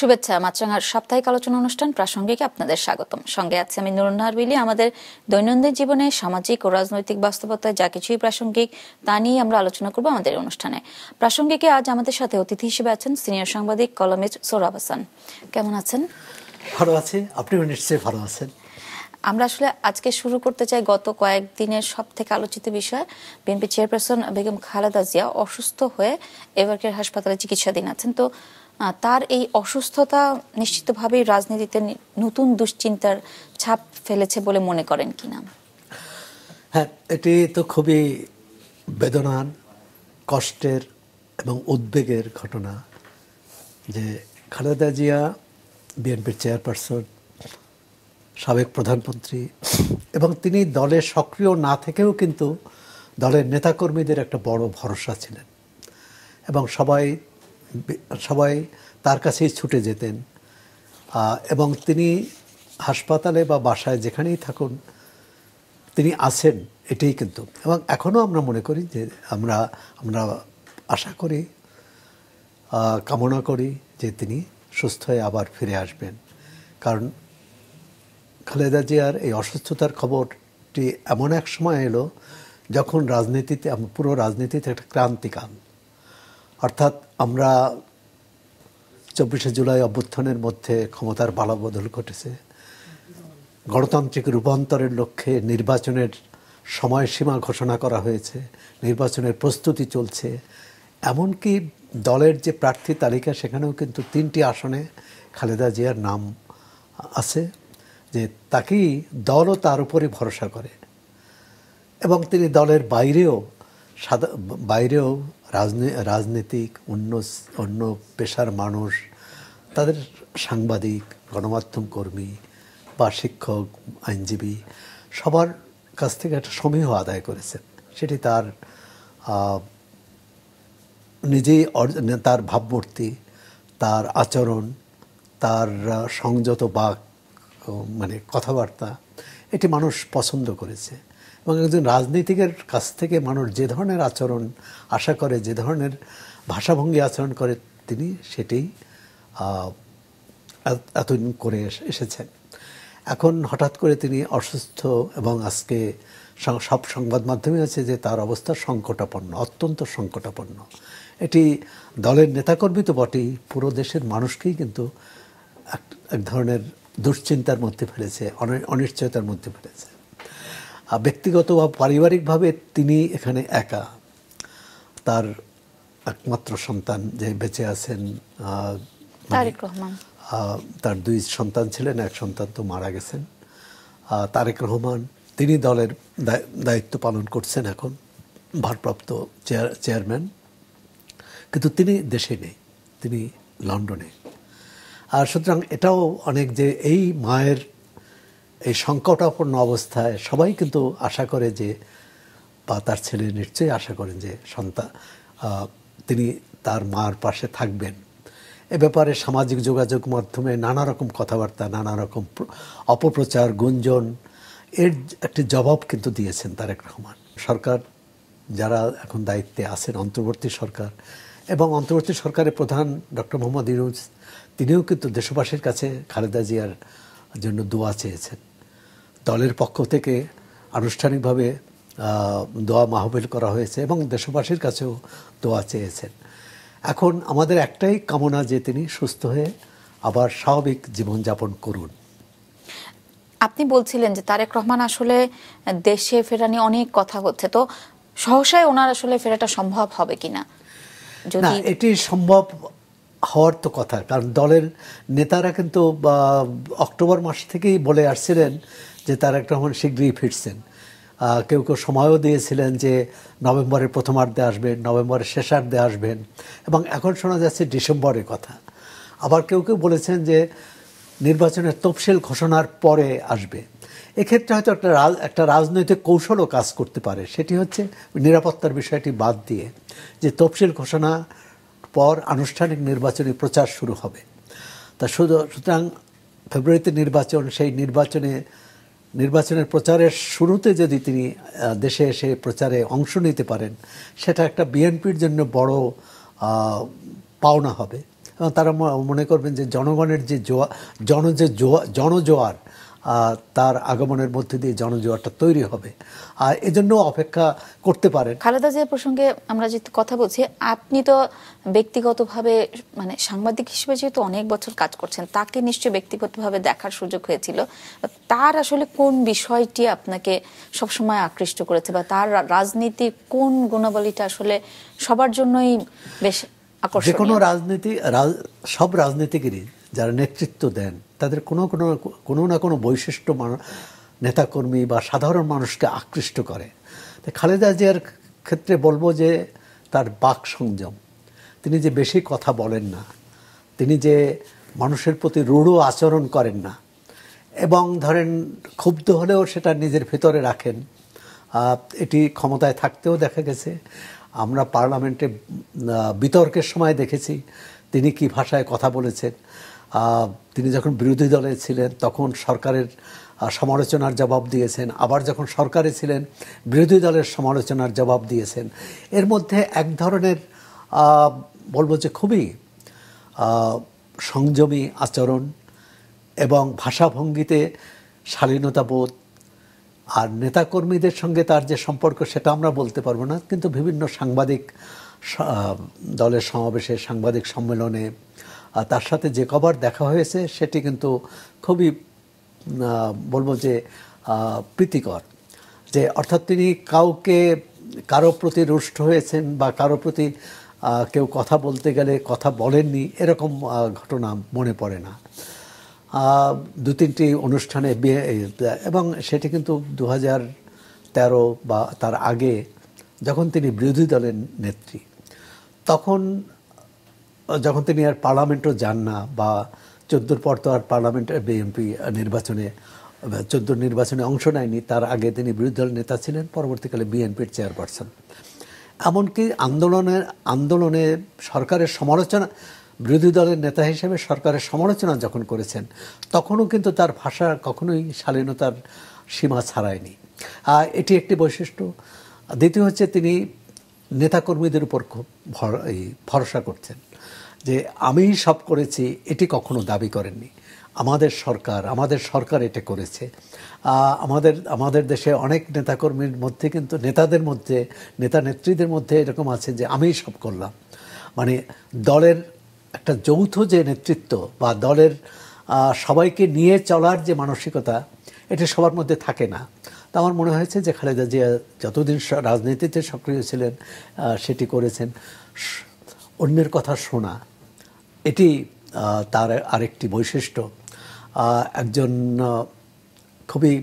শুভেচ্ছা। মাছরাঙার সাপ্তাহিক আলোচনা অনুষ্ঠান প্রাসঙ্গিকে আপনাদের স্বাগতম। সঙ্গে আছে আমি নুরুন নাহার বিলি। আমাদের দৈনন্দিন জীবনে সামাজিক ও রাজনৈতিক বাস্তবতায় যা কিছুই প্রাসঙ্গিক তা নিয়ে আমরা আলোচনা করব আমাদের অনুষ্ঠানে। প্রাসঙ্গিকে আজ আমাদের সাথে অতিথি হিসেবে আছেন সিনিয়র সাংবাদিক কলামিস্ট সোহরাব হাসান। কেমন আছেন? ভালো আছি, আপনিও নিশ্চয়ই ভালো আছেন। আমরা আসলে আজকে শুরু করতে চাই গত কয়েকদিনের সব থেকে আলোচিত বিষয়। বিএনপি চেয়ারপারসন বেগম খালেদা জিয়া অসুস্থ হয়ে এভারকেয়ার হাসপাতালে চিকিৎসাধীন আছেন। তো তার এই অসুস্থতা নিশ্চিতভাবেই রাজনীতিতে নতুন দুশ্চিন্তার ছাপ ফেলেছে বলে মনে করেন কিনা? হ্যাঁ, এটি তো খুবই বেদনার, কষ্টের এবং উদ্বেগের ঘটনা যে খালেদা জিয়া বিএনপির চেয়ারপারসন, সাবেক প্রধানমন্ত্রী, এবং তিনি দলে সক্রিয় না থেকেও কিন্তু দলের নেতাকর্মীদের একটা বড় ভরসা ছিলেন এবং সবাই তার কাছেই ছুটে যেতেন। এবং তিনি হাসপাতালে বা বাসায় যেখানেই থাকুন তিনি আছেন, এটাই কিন্তু। এবং এখনও আমরা মনে করি যে আমরা আশা করি, কামনা করি যে তিনি সুস্থ হয়ে আবার ফিরে আসবেন। কারণ খালেদা জিয়ার এই অসুস্থতার খবরটি এমন এক সময় এলো যখন পুরো রাজনীতিতে একটা ক্রান্তিকাল। অর্থাৎ আমরা 24শে জুলাই অভ্যুত্থানের মধ্যে ক্ষমতার পালাবদল ঘটেছে, গণতান্ত্রিক রূপান্তরের লক্ষ্যে নির্বাচনের সময়সীমা ঘোষণা করা হয়েছে, নির্বাচনের প্রস্তুতি চলছে, এমনকি দলের যে প্রার্থী তালিকা সেখানেও কিন্তু 3টি আসনে খালেদা জিয়ার নাম আছে, যে তাকেই দলও তার উপরে ভরসা করে। এবং তিনি দলের বাইরেও রাজনীতিক অন্য পেশার মানুষ, তাদের সাংবাদিক, গণমাধ্যম কর্মী বা শিক্ষক, আইনজীবী, সবার কাছ থেকে একটা সমীহ আদায় করেছেন। সেটি তার নিজেই, তার ভাবমূর্তি, তার আচরণ, তার সংযত কথাবার্তা, এটি মানুষ পছন্দ করেছে। এবং একজন রাজনীতিকের কাছ থেকে মানুষ যে ধরনের আচরণ আশা করে, যে ধরনের ভাষাভঙ্গি আচরণ করে, তিনি সেটাই এতদিন করে এসেছেন। এখন হঠাৎ করে তিনি অসুস্থ এবং আজকে সব সংবাদ মাধ্যমে আছে যে তার অবস্থা সংকটাপন্ন, অত্যন্ত সংকটাপন্ন। এটি দলের নেতাকর্মী তো বটেই, পুরো দেশের মানুষকেই কিন্তু এক ধরনের দুশ্চিন্তার মধ্যে ফেলেছে, অনিশ্চয়তার মধ্যে ফেলেছে। ব্যক্তিগত বা পারিবারিকভাবে তিনি এখানে একা। তার একমাত্র সন্তান যে বেঁচে আছেন, তারেক রহমান, তার 2 সন্তান ছিলেন, এক সন্তান তো মারা গেছেন। তারেক রহমান, তিনি দলের দায়িত্ব পালন করছেন এখন, ভারপ্রাপ্ত চেয়ারম্যান, কিন্তু তিনি দেশে নেই, তিনি লন্ডনে। আর সুতরাং এটাও অনেক যে এই মায়ের এই সংকটাপন্ন অবস্থায় সবাই কিন্তু আশা করে যে, বা তার ছেলে নিশ্চয়ই আশা করেন যে তিনি তার মার পাশে থাকবেন। এ ব্যাপারে সামাজিক যোগাযোগ মাধ্যমে নানা রকম কথাবার্তা, নানা রকম অপপ্রচার, গুঞ্জন, এর একটি জবাব কিন্তু দিয়েছেন তারেক রহমান। সরকার যারা এখন দায়িত্বে আছেন, অন্তর্বর্তী সরকার এবং অন্তর্বর্তী সরকারের প্রধান ডক্টর মোহাম্মদ ইউনূস, তিনিও কিন্তু দেশবাসীর কাছে খালেদা জিয়ার জন্য দোয়া চেয়েছেন। দলের পক্ষ থেকে আনুষ্ঠানিকভাবে দোয়া মাহফিল করা হয়েছে এবং দেশবাসীর কাছেও দোয়া চেয়েছেন। এখন আমাদের একটাই কামনা যে তিনি সুস্থ হয়ে আবার স্বাভাবিক জীবনযাপন করুন। আপনি বলছিলেন যে তারেক রহমান আসলে দেশে ফেরা নিয়ে অনেক কথা হচ্ছে, তো সহসায় ওনার আসলে ফেরাটা সম্ভব হবে কিনা? না, এটি সম্ভব হওয়ার তো কথা, কারণ দলের নেতারা কিন্তু অক্টোবর মাস থেকেই বলে আসছিলেন যে তারেক রহমান শীঘ্রই ফিরছেন। কেউ কেউ সময়ও দিয়েছিলেন যে নভেম্বরের প্রথমার্ধে আসবেন, নভেম্বরের শেষার্ধে আসবেন, এবং এখন শোনা যাচ্ছে ডিসেম্বরের কথা। আবার কেউ কেউ বলেছেন যে নির্বাচনের তফসিল ঘোষণার পরে আসবে। এক্ষেত্রে হয়তো একটা রাজনৈতিক কৌশলও কাজ করতে পারে, সেটি হচ্ছে নিরাপত্তার বিষয়টি বাদ দিয়ে যে তফসিল ঘোষণা পর আনুষ্ঠানিক নির্বাচনী প্রচার শুরু হবে। তা সুতরাং ফেব্রুয়ারিতে নির্বাচন, সেই নির্বাচনের প্রচারের শুরুতে যদি তিনি দেশে এসে প্রচারে অংশ নিতে পারেন, সেটা একটা বিএনপির জন্য বড় পাওনা হবে। এবং তারা মনে করবেন যে জনগণের যে জনজোয়ার তার আগমনের মধ্যে দিয়ে জনজোয়ারটা তৈরি হবে, আর এজন্য অপেক্ষা করতে পারেন। খালেদা জিয়া প্রসঙ্গে আমরা যেহেতু কথা বলছি, আপনি তো ব্যক্তিগতভাবে মানে সাংবাদিক হিসেবে যেহেতু অনেক বছর কাজ করছেন, তাকে নিশ্চয়ই ব্যক্তিগতভাবে দেখার সুযোগ হয়েছিল। তার আসলে কোন বিষয়টি আপনাকে সবসময় আকৃষ্ট করেছে, বা তার রাজনীতির কোন গুণাবলীটা আসলে সবার জন্যই বেশ আকর্ষণীয়? যে কোনো সব রাজনীতিকেরই যারা নেতৃত্ব দেন তাদের কোনো না কোনো বৈশিষ্ট্য নেতাকর্মী বা সাধারণ মানুষকে আকৃষ্ট করে। খালেদা জিয়ার ক্ষেত্রে বলবো যে তার বাক সংযম, তিনি যে বেশি কথা বলেন না, তিনি যে মানুষের প্রতি রূঢ় আচরণ করেন না, এবং ধরেন ক্ষুব্ধ হলেও সেটা নিজের ভেতরে রাখেন। এটি ক্ষমতায় থাকতেও দেখা গেছে। আমরা পার্লামেন্টে বিতর্কের সময় দেখেছি তিনি কি ভাষায় কথা বলেছেন। তিনি যখন বিরোধী দলে ছিলেন তখন সরকারের সমালোচনার জবাব দিয়েছেন, আবার যখন সরকারে ছিলেন বিরোধী দলের সমালোচনার জবাব দিয়েছেন। এর মধ্যে এক ধরনের বলবো যে খুবই সংযমী আচরণ এবং ভাষাভঙ্গিতে শালীনতাবোধ। আর নেতাকর্মীদের সঙ্গে তার যে সম্পর্ক সেটা আমরা বলতে পারবো না, কিন্তু বিভিন্ন সাংবাদিক দলের সমাবেশে, সাংবাদিক সম্মেলনে তার সাথে যে কবার দেখা হয়েছে সেটি কিন্তু খুবই বলবো যে প্রীতিকর। যে অর্থাৎ তিনি কারো প্রতি রুষ্ট হয়েছেন বা কারো প্রতি কেউ কথা বলতে গেলে কথা বলেননি, এরকম ঘটনা মনে পড়ে না। দু তিনটি অনুষ্ঠানে এবং সেটি কিন্তু 2013 বা তার আগে যখন তিনি বিরোধী দলের নেত্রী, যখন তিনি আর পার্লামেন্টও যান না, বা 14 পর তো আর পার্লামেন্টের বিএনপি নির্বাচনে 14 নির্বাচনে অংশ নেয়নি, তার আগে তিনি বিরোধী দলের নেতা ছিলেন, পরবর্তীকালে বিএনপির চেয়ারপারসন। এমনকি আন্দোলনে সরকারের সমালোচনা, বিরোধী দলের নেতা হিসেবে সরকারের সমালোচনা যখন করেছেন তখনও কিন্তু তার ভাষা কখনোই শালীনতার সীমা ছাড়ায়নি। এটি একটি বৈশিষ্ট্য। দ্বিতীয় হচ্ছে তিনি নেতাকর্মীদের উপর খুব ভরসা করছেন, যে আমি সব করেছি এটি কখনো দাবি করেননি। আমাদের সরকার এটা করেছে। আমাদের দেশে অনেক নেতাকর্মীর মধ্যে কিন্তু নেতা নেত্রীদের মধ্যে এরকম আছে যে আমিই সব করলাম। মানে দলের একটা যৌথ যে নেতৃত্ব বা দলের সবাইকে নিয়ে চলার যে মানসিকতা, এটা সবার মধ্যে থাকে না। তো আমার মনে হয়েছে যে খালেদা জিয়া যতদিন রাজনীতিতে সক্রিয় ছিলেন সেটি করেছেন। অন্যের কথা শোনা, এটি তার আরেকটি বৈশিষ্ট্য। একজন খুবই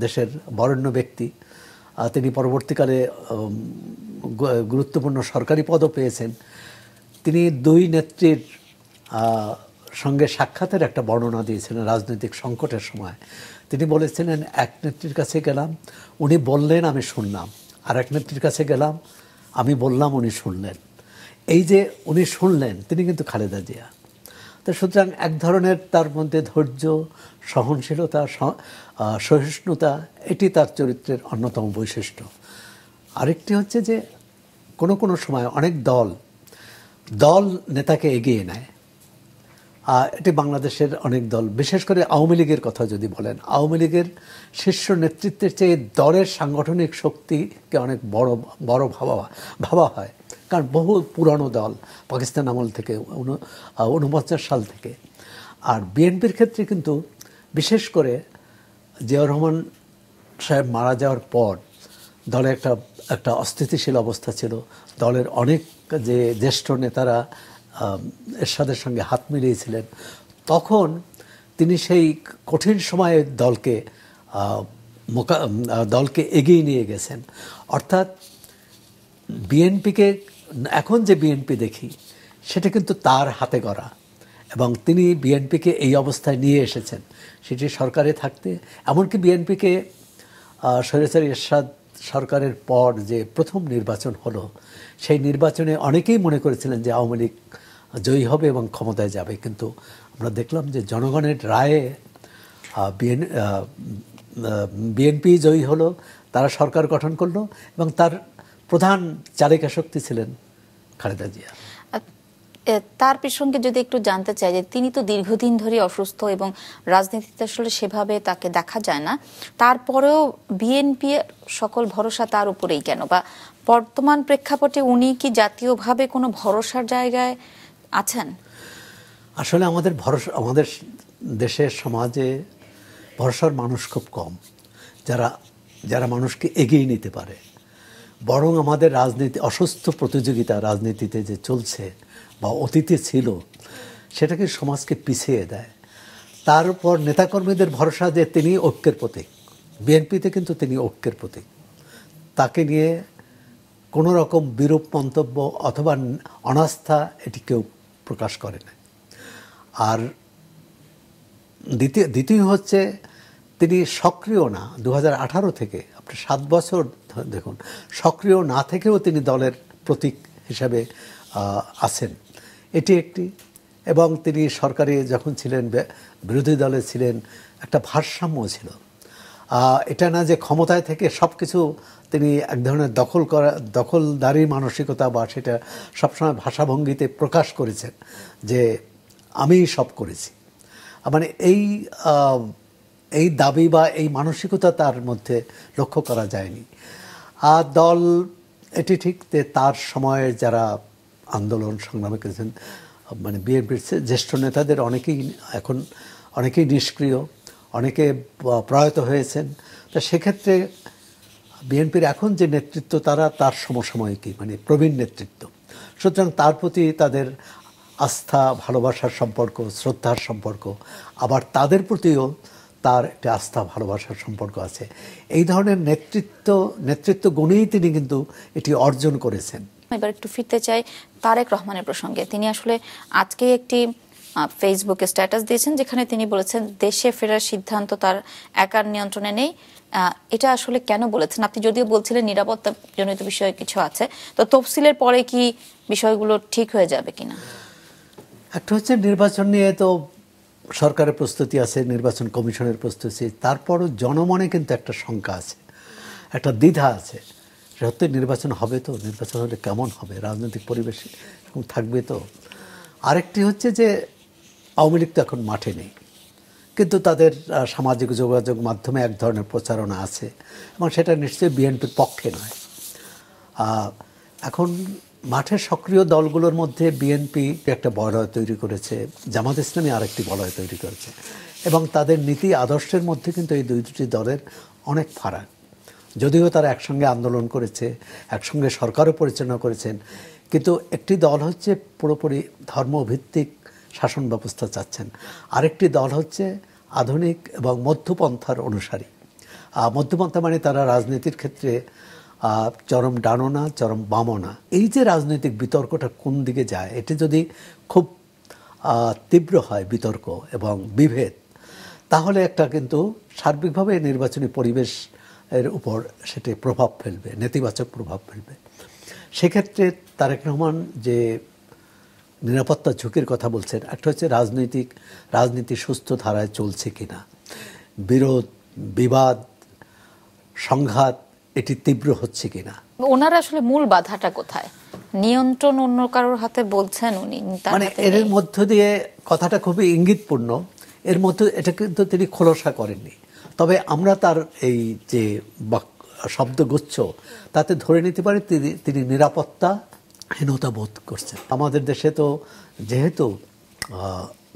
দেশের বরেণ্য ব্যক্তি, তিনি পরবর্তীকালে গুরুত্বপূর্ণ সরকারি পদও পেয়েছেন। তিনি দুই নেত্রীর সঙ্গে সাক্ষাতের একটা বর্ণনা দিয়েছিলেন রাজনৈতিক সংকটের সময়। তিনি বলেছিলেন, এক নেত্রীর কাছে গেলাম, উনি বললেন আমি শুনলাম, আর এক নেত্রীর কাছে গেলাম, আমি বললাম উনি শুনলেন। এই যে উনি শুনলেন, তিনি কিন্তু খালেদা জিয়া। তো সুতরাং এক ধরনের তার মধ্যে ধৈর্য, সহনশীলতা, সহিষ্ণুতা, এটি তার চরিত্রের অন্যতম বৈশিষ্ট্য। আরেকটি হচ্ছে যে কোনো সময় অনেক দল নেতাকে এগিয়ে নেয়। এটি বাংলাদেশের অনেক দল, বিশেষ করে আওয়ামী লীগের কথা যদি বলেন, আওয়ামী লীগের শীর্ষ নেতৃত্বের চেয়ে দলের সাংগঠনিক শক্তিকে অনেক বড় ভাবা হয়, কারণ বহু পুরানো দল, পাকিস্তান আমল থেকে 49 সাল থেকে। আর বিএনপির ক্ষেত্রে কিন্তু বিশেষ করে জিয়াউর রহমান সাহেব মারা যাওয়ার পর দলে একটা অস্থিতিশীল অবস্থা ছিল। দলের অনেক যে জ্যেষ্ঠ নেতারা এরশাদের সঙ্গে হাত মিলিয়েছিলেন, তখন তিনি সেই কঠিন সময়ে দলকে এগিয়ে নিয়ে গেছেন। অর্থাৎ বিএনপিকে এখন যে বিএনপি দেখি সেটা কিন্তু তার হাতে গড়া, এবং তিনি বিএনপিকে এই অবস্থায় নিয়ে এসেছেন সেটি সরকারে থাকতে। এমনকি বিএনপিকে স্বৈরাচারী এরশাদ সরকারের পর যে প্রথম নির্বাচন হলো, সেই নির্বাচনে অনেকেই মনে করেছিলেন যে আওয়ামী লীগ জয়ী হবে এবং ক্ষমতায় যাবে, কিন্তু আমরা দেখলাম যে জনগণের রায়ে বিএনপি জয়ী হলো, তারা সরকার গঠন করলো, এবং তার প্রধান চালিকা শক্তি ছিলেন খালেদা জিয়া। তার প্রসঙ্গে যদি একটু জানতে চাই যে তিনি তো দীর্ঘদিন ধরে অসুস্থ এবং রাজনীতিতে আসলে সেভাবে তাকে দেখা যায় না, তারপরেও বিএনপি সকল ভরসা তার উপরেই কেন, বা বর্তমান প্রেক্ষাপটে উনি কি জাতীয়ভাবে কোনো ভরসার জায়গায় আছেন? আসলে আমাদের ভরসা, আমাদের দেশের সমাজে ভরসার মানুষ খুব কম, যারা যারা মানুষকে এগিয়ে নিতে পারে। বরং আমাদের রাজনীতি, অসুস্থ প্রতিযোগিতা রাজনীতিতে যে চলছে বা অতীতে ছিল, সেটাকে সমাজকে পিছিয়ে দেয়। তার উপর নেতাকর্মীদের ভরসা যে তিনি ঐক্যের প্রতীক, বিএনপিতে কিন্তু তিনি ঐক্যের প্রতীক। তাকে নিয়ে কোনো রকম বিরূপ মন্তব্য অথবা অনাস্থা এটি কেউ প্রকাশ করে না। আর দ্বিতীয় হচ্ছে তিনি সক্রিয় না। 2018 থেকে আপনি 7 বছর দেখুন, সক্রিয় না থেকেও তিনি দলের প্রতীক হিসাবে আছেন, এটি একটি। এবং তিনি সরকারে যখন ছিলেন, বিরোধী দলে ছিলেন, একটা ভারসাম্য ছিল। এটা না যে ক্ষমতায় থেকে সব কিছু তিনি এক ধরনের দখলদারি মানসিকতা বা সেটা সবসময় ভাষাভঙ্গিতে প্রকাশ করেছেন যে আমি সব করেছি। মানে এই দাবি বা এই মানসিকতা তার মধ্যে লক্ষ্য করা যায়নি। আর দল, এটি ঠিক যে তার সময়ের যারা আন্দোলন সংগ্রামে করেছেন, মানে বিএনপির জ্যেষ্ঠ নেতাদের অনেকেই নিষ্ক্রিয়, অনেকে প্রয়াত হয়েছেন। তো সেক্ষেত্রে বিএনপির এখন যে নেতৃত্ব তার সমসাময়িকী, মানে প্রবীণ নেতৃত্ব। সুতরাং তার প্রতি তাদের আস্থা, ভালোবাসার সম্পর্ক, শ্রদ্ধার সম্পর্ক, আবার তাদের প্রতিও তার একটা আস্থা, ভালোবাসার সম্পর্ক আছে। এই ধরনের নেতৃত্ব গুণেই তিনি কিন্তু এটি অর্জন করেছেন। এবার একটু ফিরতে চাই তারেক রহমানের প্রসঙ্গে। তিনি আসলে আজকে একটি ফেসবুকে স্ট্যাটাস দিয়েছেন যেখানে তিনি বলেছেন দেশে ফেরার সিদ্ধান্ত তার একার নিয়ন্ত্রণে নেই। এটা আসলে কেন বলেছেন? আপনি যদিও বলছিলেন নিরাপত্তা জনিত বিষয়ে কিছু আছে, তো তফসিলের পরে কি বিষয়গুলো ঠিক হয়ে যাবে কিনা? একটা হচ্ছে নির্বাচন নিয়ে তো সরকারের প্রস্তুতি আছে, নির্বাচন কমিশনের প্রস্তুতি, তারপরও জনমনে কিন্তু একটা শঙ্কা আছে, একটা দ্বিধা আছে। সত্যি নির্বাচন হবে তো? নির্বাচন হলে কেমন হবে? রাজনৈতিক পরিবেশ থাকবে তো? আরেকটি হচ্ছে যে আওয়ামী লীগ তো এখন মাঠে নেই, কিন্তু তাদের সামাজিক যোগাযোগ মাধ্যমে এক ধরনের প্রচারণা আছে, এবং সেটা নিশ্চয়ই বিএনপির পক্ষে নয়। এখন মাঠের সক্রিয় দলগুলোর মধ্যে বিএনপি একটা বলয় তৈরি করেছে, জামাত ইসলামী আরেকটি বলয় তৈরি করেছে, এবং তাদের নীতি আদর্শের মধ্যে কিন্তু এই দুটি দলের অনেক ফারাক। যদিও তারা একসঙ্গে আন্দোলন করেছে, একসঙ্গে সরকারও পরিচালনা করেছেন, কিন্তু একটি দল হচ্ছে পুরোপুরি ধর্মভিত্তিক শাসন ব্যবস্থা চাচ্ছেন, আরেকটি দল হচ্ছে আধুনিক এবং মধ্যপন্থার অনুসারী। মধ্যপন্থা মানে তারা রাজনীতির ক্ষেত্রে চরম ডানো না, চরম বামও না। এই যে রাজনৈতিক বিতর্কটা কোন দিকে যায়, এটি যদি খুব তীব্র হয় বিতর্ক এবং বিভেদ, তাহলে একটা কিন্তু সার্বিকভাবে নির্বাচনী পরিবেশ এর উপর সেটি প্রভাব ফেলবে, নেতিবাচক প্রভাব ফেলবে। সেক্ষেত্রে তারেক রহমান যে নিরাপত্তা ঝুঁকির কথা বলছেন, একটা হচ্ছে রাজনীতি সুস্থ ধারায় চলছে কিনা, বিরোধ, বিবাদ, সংঘাত এটি তীব্র হচ্ছে কিনা। ওনার আসলে মূল বাধাটা কোথায়? নিয়ন্ত্রণ অন্য কারোর হাতে বলছেন উনি, মানে এর মধ্য দিয়ে কথাটা খুবই ইঙ্গিতপূর্ণ, এর মধ্যে এটা কিন্তু তিনি খোলসা করেননি। তবে আমরা তার এই যে শব্দগুচ্ছ তাতে ধরে নিতে পারি তিনি নিরাপত্তাহীনতা বোধ করছেন। আমাদের দেশে তো যেহেতু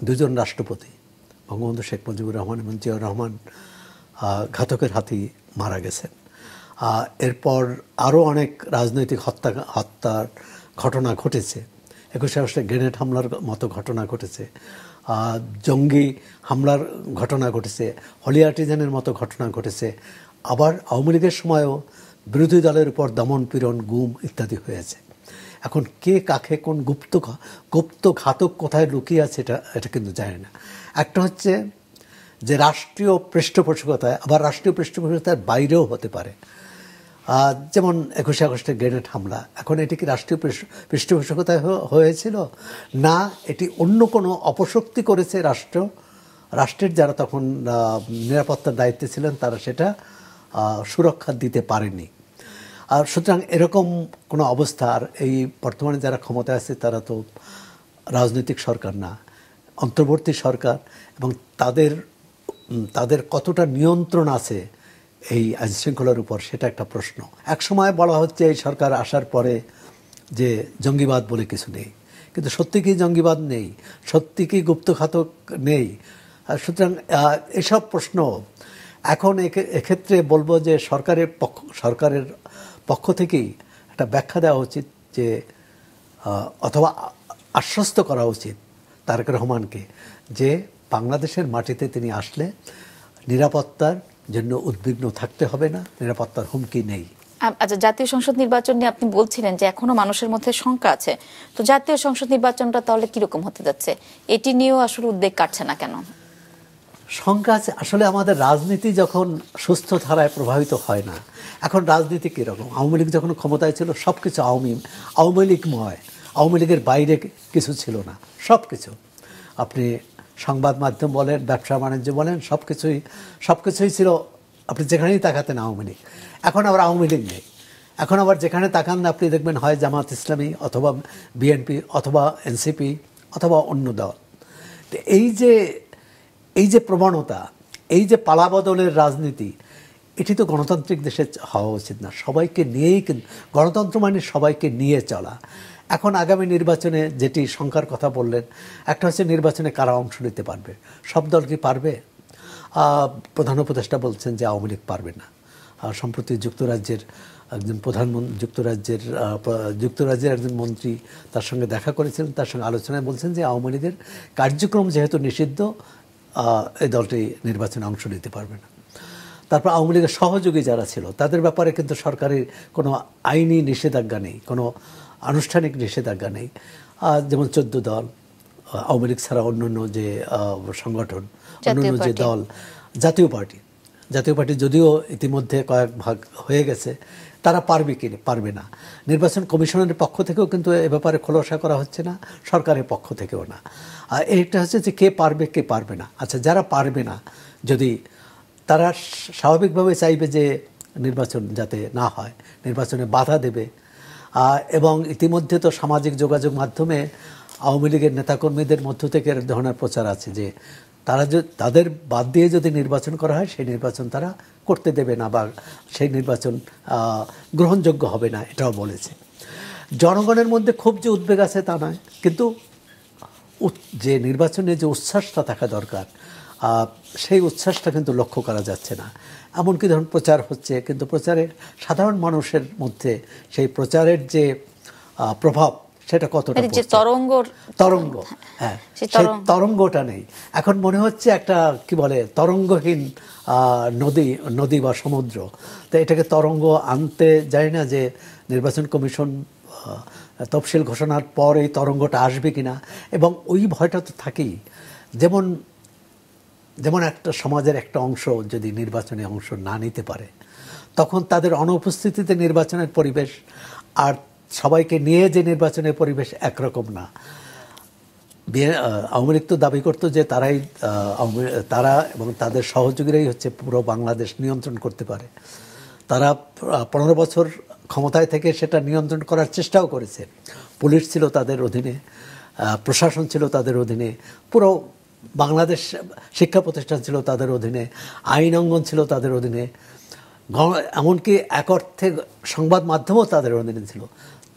দুজন রাষ্ট্রপতি, বঙ্গবন্ধু শেখ মুজিবুর রহমান এবং জিয়াউর রহমান ঘাতকের হাতেই মারা গেছেন, এরপর আরও অনেক রাজনৈতিক হত্যার ঘটনা ঘটেছে, 21 আগস্টে গ্রেনেড হামলার মতো ঘটনা ঘটেছে, জঙ্গি হামলার ঘটনা ঘটেছে, হলি আর্টিজানের মতো ঘটনা ঘটেছে, আবার আওয়ামী লীগের সময়ও বিরোধী দলের উপর দমন পীড়ন, গুম ইত্যাদি হয়েছে। এখন কে কাকে কোন গুপ্ত ঘাতক কোথায় লুকিয়ে আছে এটা কিন্তু জানে না। একটা হচ্ছে যে রাষ্ট্রীয় পৃষ্ঠপোষকতায়, আবার রাষ্ট্রীয় পৃষ্ঠপোষকতার বাইরেও হতে পারে, যেমন 21 আগস্টের গ্রেনেড হামলা। এখন এটি কি রাষ্ট্রীয় পৃষ্ঠপোষকতায় হয়েছিল, না এটি অন্য কোনো অপশক্তি করেছে রাষ্ট্রের যারা তখন নিরাপত্তার দায়িত্বে ছিলেন, তারা সেটা সুরক্ষা দিতে পারেনি। আর সুতরাং এরকম কোনো অবস্থা, আর এই বর্তমানে যারা ক্ষমতায় আছে তারা তো রাজনৈতিক সরকার না, অন্তর্বর্তী সরকার, এবং তাদের কতটা নিয়ন্ত্রণ আছে এই আইনশৃঙ্খলার উপর, সেটা একটা প্রশ্ন। একসময় বলা হচ্ছে এই সরকার আসার পরে যে জঙ্গিবাদ বলে কিছু নেই, কিন্তু সত্যি কি জঙ্গিবাদ নেই? সত্যি কি গুপ্তঘাতক নেই? সুতরাং এসব প্রশ্ন এখন এক্ষেত্রে বলবো যে সরকারের পক্ষ থেকেই একটা ব্যাখ্যা দেওয়া উচিত, যে অথবা আশ্বস্ত করা উচিত তারেক রহমানকে, যে বাংলাদেশের মাটিতে তিনি আসলে নিরাপত্তার জন্য উদ্বিগ্ন থাকতে হবে না, নিরাপত্তার হুমকি নেই। আচ্ছা, জাতীয় সংসদ নির্বাচন নিয়ে আপনি বলছিলেন যে এখনো মানুষের মধ্যে শঙ্কা আছে, তো জাতীয় সংসদ নির্বাচনটা তাহলে কিরকম হতে যাচ্ছে? এটি নিয়েও আসলে উদ্বেগ কাটছে না কেন? শঙ্কা আছে। আসলে আমাদের রাজনীতি যখন সুস্থ ধারায় প্রভাবিত হয় না, এখন রাজনীতি কীরকম, আওয়ামী লীগ যখন ক্ষমতায় ছিল সব কিছু আওয়ামী লীগময়, আওয়ামী লীগের বাইরে কিছু ছিল না, সব কিছু। আপনি সংবাদ মাধ্যম বলেন, ব্যবসা বাণিজ্য বলেন, সব কিছুই ছিল, আপনি যেখানেই তাকাতেন আওয়ামী লীগ। এখন আবার আওয়ামী লীগ নেই, এখন আবার যেখানে তাকান আপনি দেখবেন হয় জামাত ইসলামী অথবা বিএনপি অথবা এনসিপি অথবা অন্য দল। তো এই যে প্রবণতা, এই যে পালাবদলের রাজনীতি, এটি তো গণতান্ত্রিক দেশে হওয়া উচিত না। সবাইকে নিয়েই, গণতন্ত্র মানে সবাইকে নিয়ে চলা। এখন আগামী নির্বাচনে যেটি শঙ্কার কথা বললেন, একটা হচ্ছে নির্বাচনে কারা অংশ নিতে পারবে। সব দল কি পারবে? প্রধান উপদেষ্টা বলছেন যে আওয়ামী লীগ পারবে না। সম্প্রতি যুক্তরাজ্যের একজন যুক্তরাজ্যের একজন মন্ত্রী তার সঙ্গে দেখা করেছিলেন, তার সঙ্গে আলোচনায় বলছেন যে আওয়ামী লীগের কার্যক্রম যেহেতু নিষিদ্ধ, এই দলটি নির্বাচনে অংশ নিতে পারবে না। তারপর আওয়ামী লীগের সহযোগী যারা ছিল তাদের ব্যাপারে কিন্তু সরকারের কোনো আইনি নিষেধাজ্ঞা নেই, কোনো আনুষ্ঠানিক নিষেধাজ্ঞা নেই। যেমন 14 দল, আওয়ামী লীগ ছাড়া অন্যান্য যে সংগঠন, অন্যান্য যে দল, জাতীয় পার্টি যদিও ইতিমধ্যে কয়েক ভাগ হয়ে গেছে, তারা পারবে কি পারবে না। নির্বাচন কমিশনের পক্ষ থেকেও কিন্তু এ ব্যাপারে খোলাসা করা হচ্ছে না, সরকারের পক্ষ থেকেও না। এইটা হচ্ছে যে কে পারবে কে পারবে না। আচ্ছা, যারা পারবে না, যদি তারা স্বাভাবিকভাবে চাইবে যে নির্বাচন যাতে না হয়, নির্বাচনে বাধা দেবে। এবং ইতিমধ্যে তো সামাজিক যোগাযোগ মাধ্যমে আওয়ামী লীগের নেতাকর্মীদের মধ্য থেকে এর ধরনের প্রচার আছে যে তাদের বাদ দিয়ে যদি নির্বাচন করা হয়, সেই নির্বাচন তারা করতে দেবে না বা সেই নির্বাচন গ্রহণযোগ্য হবে না, এটাও বলেছে। জনগণের মধ্যে খুব যে উদ্বেগ আছে তা নয়, কিন্তু যে নির্বাচনে যে উচ্ছ্বাসটা থাকা দরকার, সেই উচ্ছ্বাসটা কিন্তু লক্ষ্য করা যাচ্ছে না। এমনকি ধরুন প্রচার হচ্ছে, কিন্তু প্রচারের সাধারণ মানুষের মধ্যে সেই প্রচারের যে প্রভাব, সেটা কতটা তরঙ্গ, হ্যাঁ, সেই তরঙ্গটা নেই। এখন মনে হচ্ছে একটা কি বলে তরঙ্গহীন নদী বা সমুদ্র। তো এটাকে তরঙ্গ আনতে যায় না, যে নির্বাচন কমিশন তফসিল ঘোষণার পর এই তরঙ্গটা আসবে কিনা। এবং ওই ভয়টা তো থাকেই। যেমন একটা সমাজের একটা অংশ যদি নির্বাচনে অংশ না নিতে পারে, তখন তাদের অনুপস্থিতিতে নির্বাচনের পরিবেশ আর সবাইকে নিয়ে যে নির্বাচনের পরিবেশ একরকম না। আওয়ামী লীগ তো দাবি করতো যে তারা এবং তাদের সহযোগীরাই হচ্ছে পুরো বাংলাদেশ নিয়ন্ত্রণ করতে পারে। তারা 15 বছর ক্ষমতায় থেকে সেটা নিয়ন্ত্রণ করার চেষ্টাও করেছে। পুলিশ ছিল তাদের অধীনে, প্রশাসন ছিল তাদের অধীনে, পুরো বাংলাদেশ শিক্ষা প্রতিষ্ঠান ছিল তাদের অধীনে, আইন অঙ্গন ছিল তাদের অধীনে, এমনকি এক অর্থে সংবাদ মাধ্যমও তাদের অধীনে ছিল।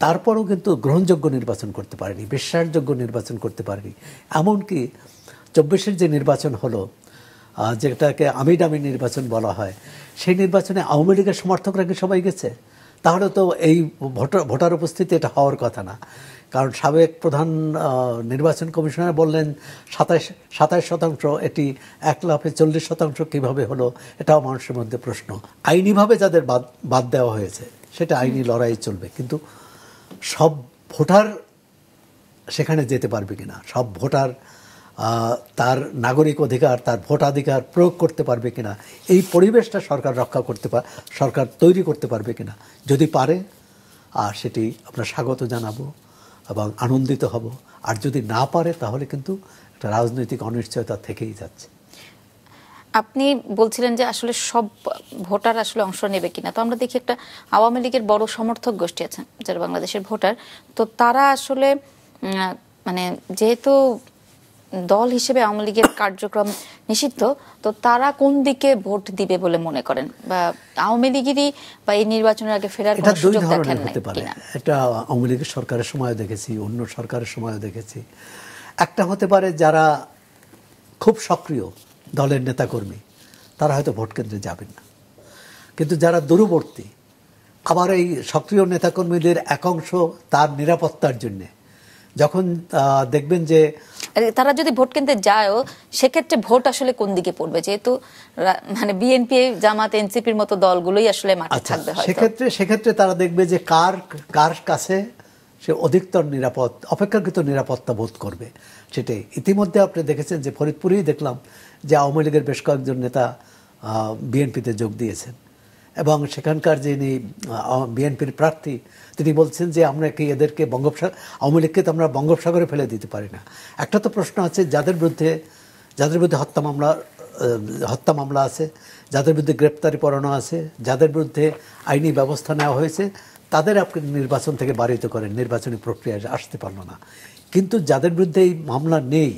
তারপরও কিন্তু গ্রহণযোগ্য নির্বাচন করতে পারেনি, বিশ্বাসযোগ্য নির্বাচন করতে পারেনি। এমনকি 24-এর যে নির্বাচন হলো, যেটাকে আমিডামি নির্বাচন বলা হয়, সেই নির্বাচনে আওয়ামী লীগের সমর্থকরা কি সবাই গেছে? তাহলে তো এই ভোটার উপস্থিতি এটা হওয়ার কথা না। কারণ সাবেক প্রধান নির্বাচন কমিশনার বললেন 27%, এটি 1 লাফে 40% কীভাবে হলো, এটাও মানুষের মধ্যে প্রশ্ন। আইনিভাবে যাদের বাদ দেওয়া হয়েছে সেটা আইনি লড়াই চলবে, কিন্তু সব ভোটার সেখানে যেতে পারবে কিনা, সব ভোটার তার নাগরিক অধিকার, তার ভোটাধিকার প্রয়োগ করতে পারবে কিনা, এই পরিবেশটা সরকার তৈরি করতে পারবে কিনা। যদি পারে, সেটি আমরা স্বাগত জানাবো এবং আনন্দিত হব। আর যদি না পারে, তাহলে কিন্তু একটা রাজনৈতিক অনিশ্চয়তা থেকেই যাচ্ছে। আপনি বলছিলেন যে আসলে সব ভোটার আসলে অংশ নেবে কিনা। তো আমরা দেখি একটা আওয়ামী লীগের বড় সমর্থক গোষ্ঠী আছে যারা বাংলাদেশের ভোটার, তো তারা আসলে মানে যেহেতু দল হিসেবে আওয়ামী লীগের কার্যক্রম নিষিদ্ধ, তো তারা কোন দিকে ভোট দিবে বলে মনে করেন, বা আওয়ামী লীগেরই বা এই নির্বাচনের আগে ফেরার কোনো সুযোগ দেখেন কিনা? এটা আওয়ামী লীগের সরকারের সময়ও দেখেছি, অন্য সরকারের সময়ও দেখেছি। একটা হতে পারে যারা খুব সক্রিয় দলের নেতাকর্মী, তারা হয়তো ভোট কেন্দ্রে যাবেন না, কিন্তু যারা দূরবর্তী, আবার এই সক্রিয় নেতাকর্মীদের একাংশ তার নিরাপত্তার জন্যে যখন দেখবেন যে তারা যদি ভোট কেন্দ্রে যায়ও, সেক্ষেত্রে ভোট আসলে কোন দিকে পড়বে, যেহেতু মানে বিএনপি, জামাত, এনসিপির মতো দলগুলোই আসলে মাঠে থাকবে, সেক্ষেত্রে তারা দেখবে যে কার কাছে সে অধিকতর নিরাপদ, অপেক্ষাকৃত নিরাপত্তা বোধ করবে সেটাই। ইতিমধ্যে আপনি দেখেছেন যে ফরিদপুরেই দেখলাম যে আওয়ামী লীগের বেশ কয়েকজন নেতা বিএনপিতে যোগ দিয়েছেন, এবং সেখানকার যিনি বিএনপির প্রার্থী তিনি বলছেন যে আমরা কি এদেরকে আওয়ামী লীগকে তো আমরা বঙ্গোপসাগরে ফেলে দিতে পারি না। একটা তো প্রশ্ন আছে, যাদের বিরুদ্ধে হত্যা মামলা আছে, যাদের বিরুদ্ধে গ্রেপ্তারি পরোয়ানা আছে, যাদের বিরুদ্ধে আইনি ব্যবস্থা নেওয়া হয়েছে, তাদের আপনি নির্বাচন থেকে বারিত করেন, নির্বাচনী প্রক্রিয়ায় আসতে পারলো না। কিন্তু যাদের বিরুদ্ধে এই মামলা নেই,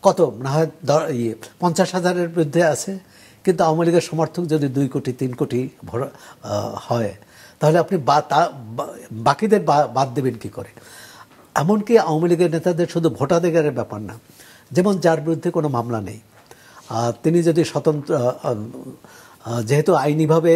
কত না হয় 50,000-এর বিরুদ্ধে আছে, কিন্তু আওয়ামী লীগের সমর্থক যদি 2 কোটি 3 কোটি হয়, তাহলে আপনি বাকিদের বাদ দেবেন কি করে? এমনকি আওয়ামী লীগের নেতাদের শুধু ভোটাধিকারের ব্যাপার না, যেমন যার বিরুদ্ধে কোনো মামলা নেই, তিনি যদি স্বতন্ত্র, যেহেতু আইনিভাবে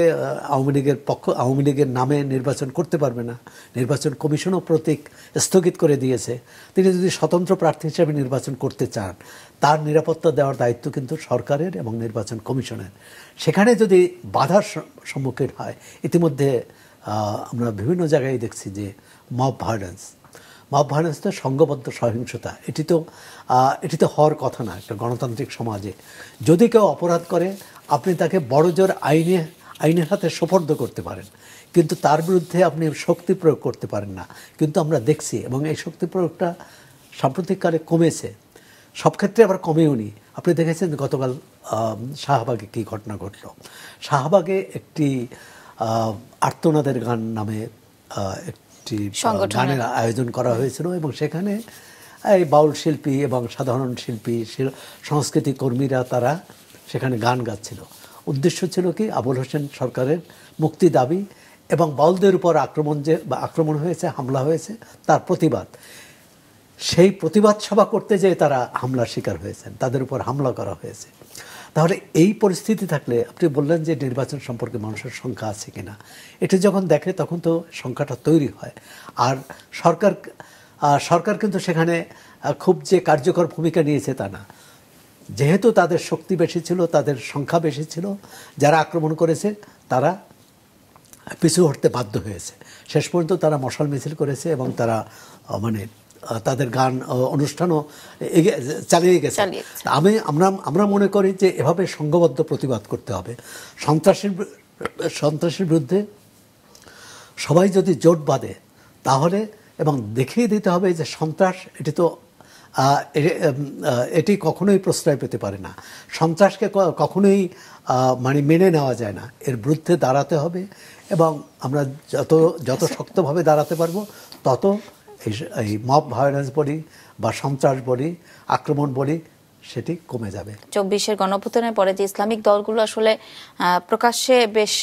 আওয়ামী লীগের নামে নির্বাচন করতে পারবে না, নির্বাচন কমিশনও প্রতীক স্থগিত করে দিয়েছে, তিনি যদি স্বতন্ত্র প্রার্থী হিসেবে নির্বাচন করতে চান, তার নিরাপত্তা দেওয়ার দায়িত্ব কিন্তু সরকারের এবং নির্বাচন কমিশনের। সেখানে যদি বাধার সম্মুখীন হয়, ইতিমধ্যে আমরা বিভিন্ন জায়গায় দেখছি যে মব ভায়োলেন্স তো সংঘবদ্ধ সহিংসতা, এটি তো হওয়ার কথা না একটা গণতান্ত্রিক সমাজে। যদি কেউ অপরাধ করে, আপনি তাকে বড়জোর আইনের হাতে সোপর্দ করতে পারেন, কিন্তু তার বিরুদ্ধে আপনি শক্তি প্রয়োগ করতে পারেন না। কিন্তু আমরা দেখছি, এবং এই শক্তি প্রয়োগটা সাম্প্রতিককালে কমেছে, সব ক্ষেত্রে আবার কমেও নি। আপনি দেখেছেন গতকাল শাহবাগে কী ঘটনা ঘটল। শাহবাগে একটি আর্তনাদের গান নামে একটি গানের আয়োজন করা হয়েছিল, এবং সেখানে এই বাউল শিল্পী এবং সাধারণ শিল্পী, সংস্কৃতি কর্মীরা তারা সেখানে গান গাচ্ছিল। উদ্দেশ্য ছিল কি, আবুল হোসেন সরকারের মুক্তি দাবি, এবং বাউলদের উপর আক্রমণ হয়েছে, হামলা হয়েছে, তার প্রতিবাদ। সেই প্রতিবাদ সভা করতে যেয়ে তারা হামলার শিকার হয়েছেন, তাদের উপর হামলা করা হয়েছে। তাহলে এই পরিস্থিতি থাকলে, আপনি বললেন যে নির্বাচন সম্পর্কে মানুষের সংখ্যা আছে কিনা, এটা যখন দেখে তখন তো সংখ্যাটা তৈরি হয়। আর সরকার কিন্তু সেখানে খুব যে কার্যকর ভূমিকা নিয়েছে তা না, যেহেতু তাদের শক্তি বেশি ছিল, তাদের সংখ্যা বেশি ছিল, যারা আক্রমণ করেছে তারা পিছু হটতে বাধ্য হয়েছে। শেষ পর্যন্ত তারা মশাল মিছিল করেছে, এবং তারা তাদের গান অনুষ্ঠানও চালিয়ে গেছে। আমরা মনে করি যে এভাবে সংঘবদ্ধ প্রতিবাদ করতে হবে। সন্ত্রাসের বিরুদ্ধে সবাই যদি জোট বাঁধে, তাহলে, এবং দেখিয়ে দিতে হবে যে সন্ত্রাস এটি কখনোই প্রশ্রয় পেতে পারে না, সন্ত্রাসকে কখনোই মেনে নেওয়া যায় না, এর বিরুদ্ধে দাঁড়াতে হবে। এবং আমরা যত শক্তভাবে দাঁড়াতে পারবো, তত এই মব ভায়োলেন্স বলি বা সন্ত্রাস বলি, আক্রমণ বলি, সেটি কমে যাবে। 24-এর গণঅভ্যুত্থানের পরে যে ইসলামিক দলগুলো আসলে প্রকাশ্যে বেশ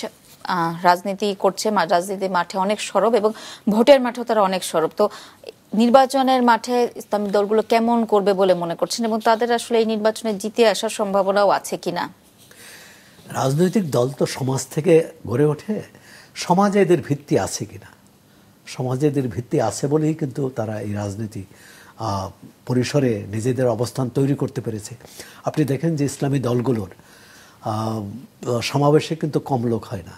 রাজনীতি করছে, রাজনীতির মাঠে অনেক সরব, এবং ভোটের মাঠেও তারা অনেক সরব, তো নির্বাচনের মাঠে ইসলামিক দলগুলো কেমন করবে বলে মনে করছেন, এবং তাদের আসলে এই নির্বাচনে জিতে আসার সম্ভাবনাও আছে কিনা? রাজনৈতিক দল তো সমাজ থেকে গড়ে ওঠে, সমাজে এদের ভিত্তি আছে কিনা, সমাজে এদের ভিত্তি আছে বলেই কিন্তু তারা এই রাজনীতি পরিসরে নিজেদের অবস্থান তৈরি করতে পেরেছে। আপনি দেখেন যে ইসলামী দলগুলোর সমাবেশে কিন্তু কম লোক হয় না,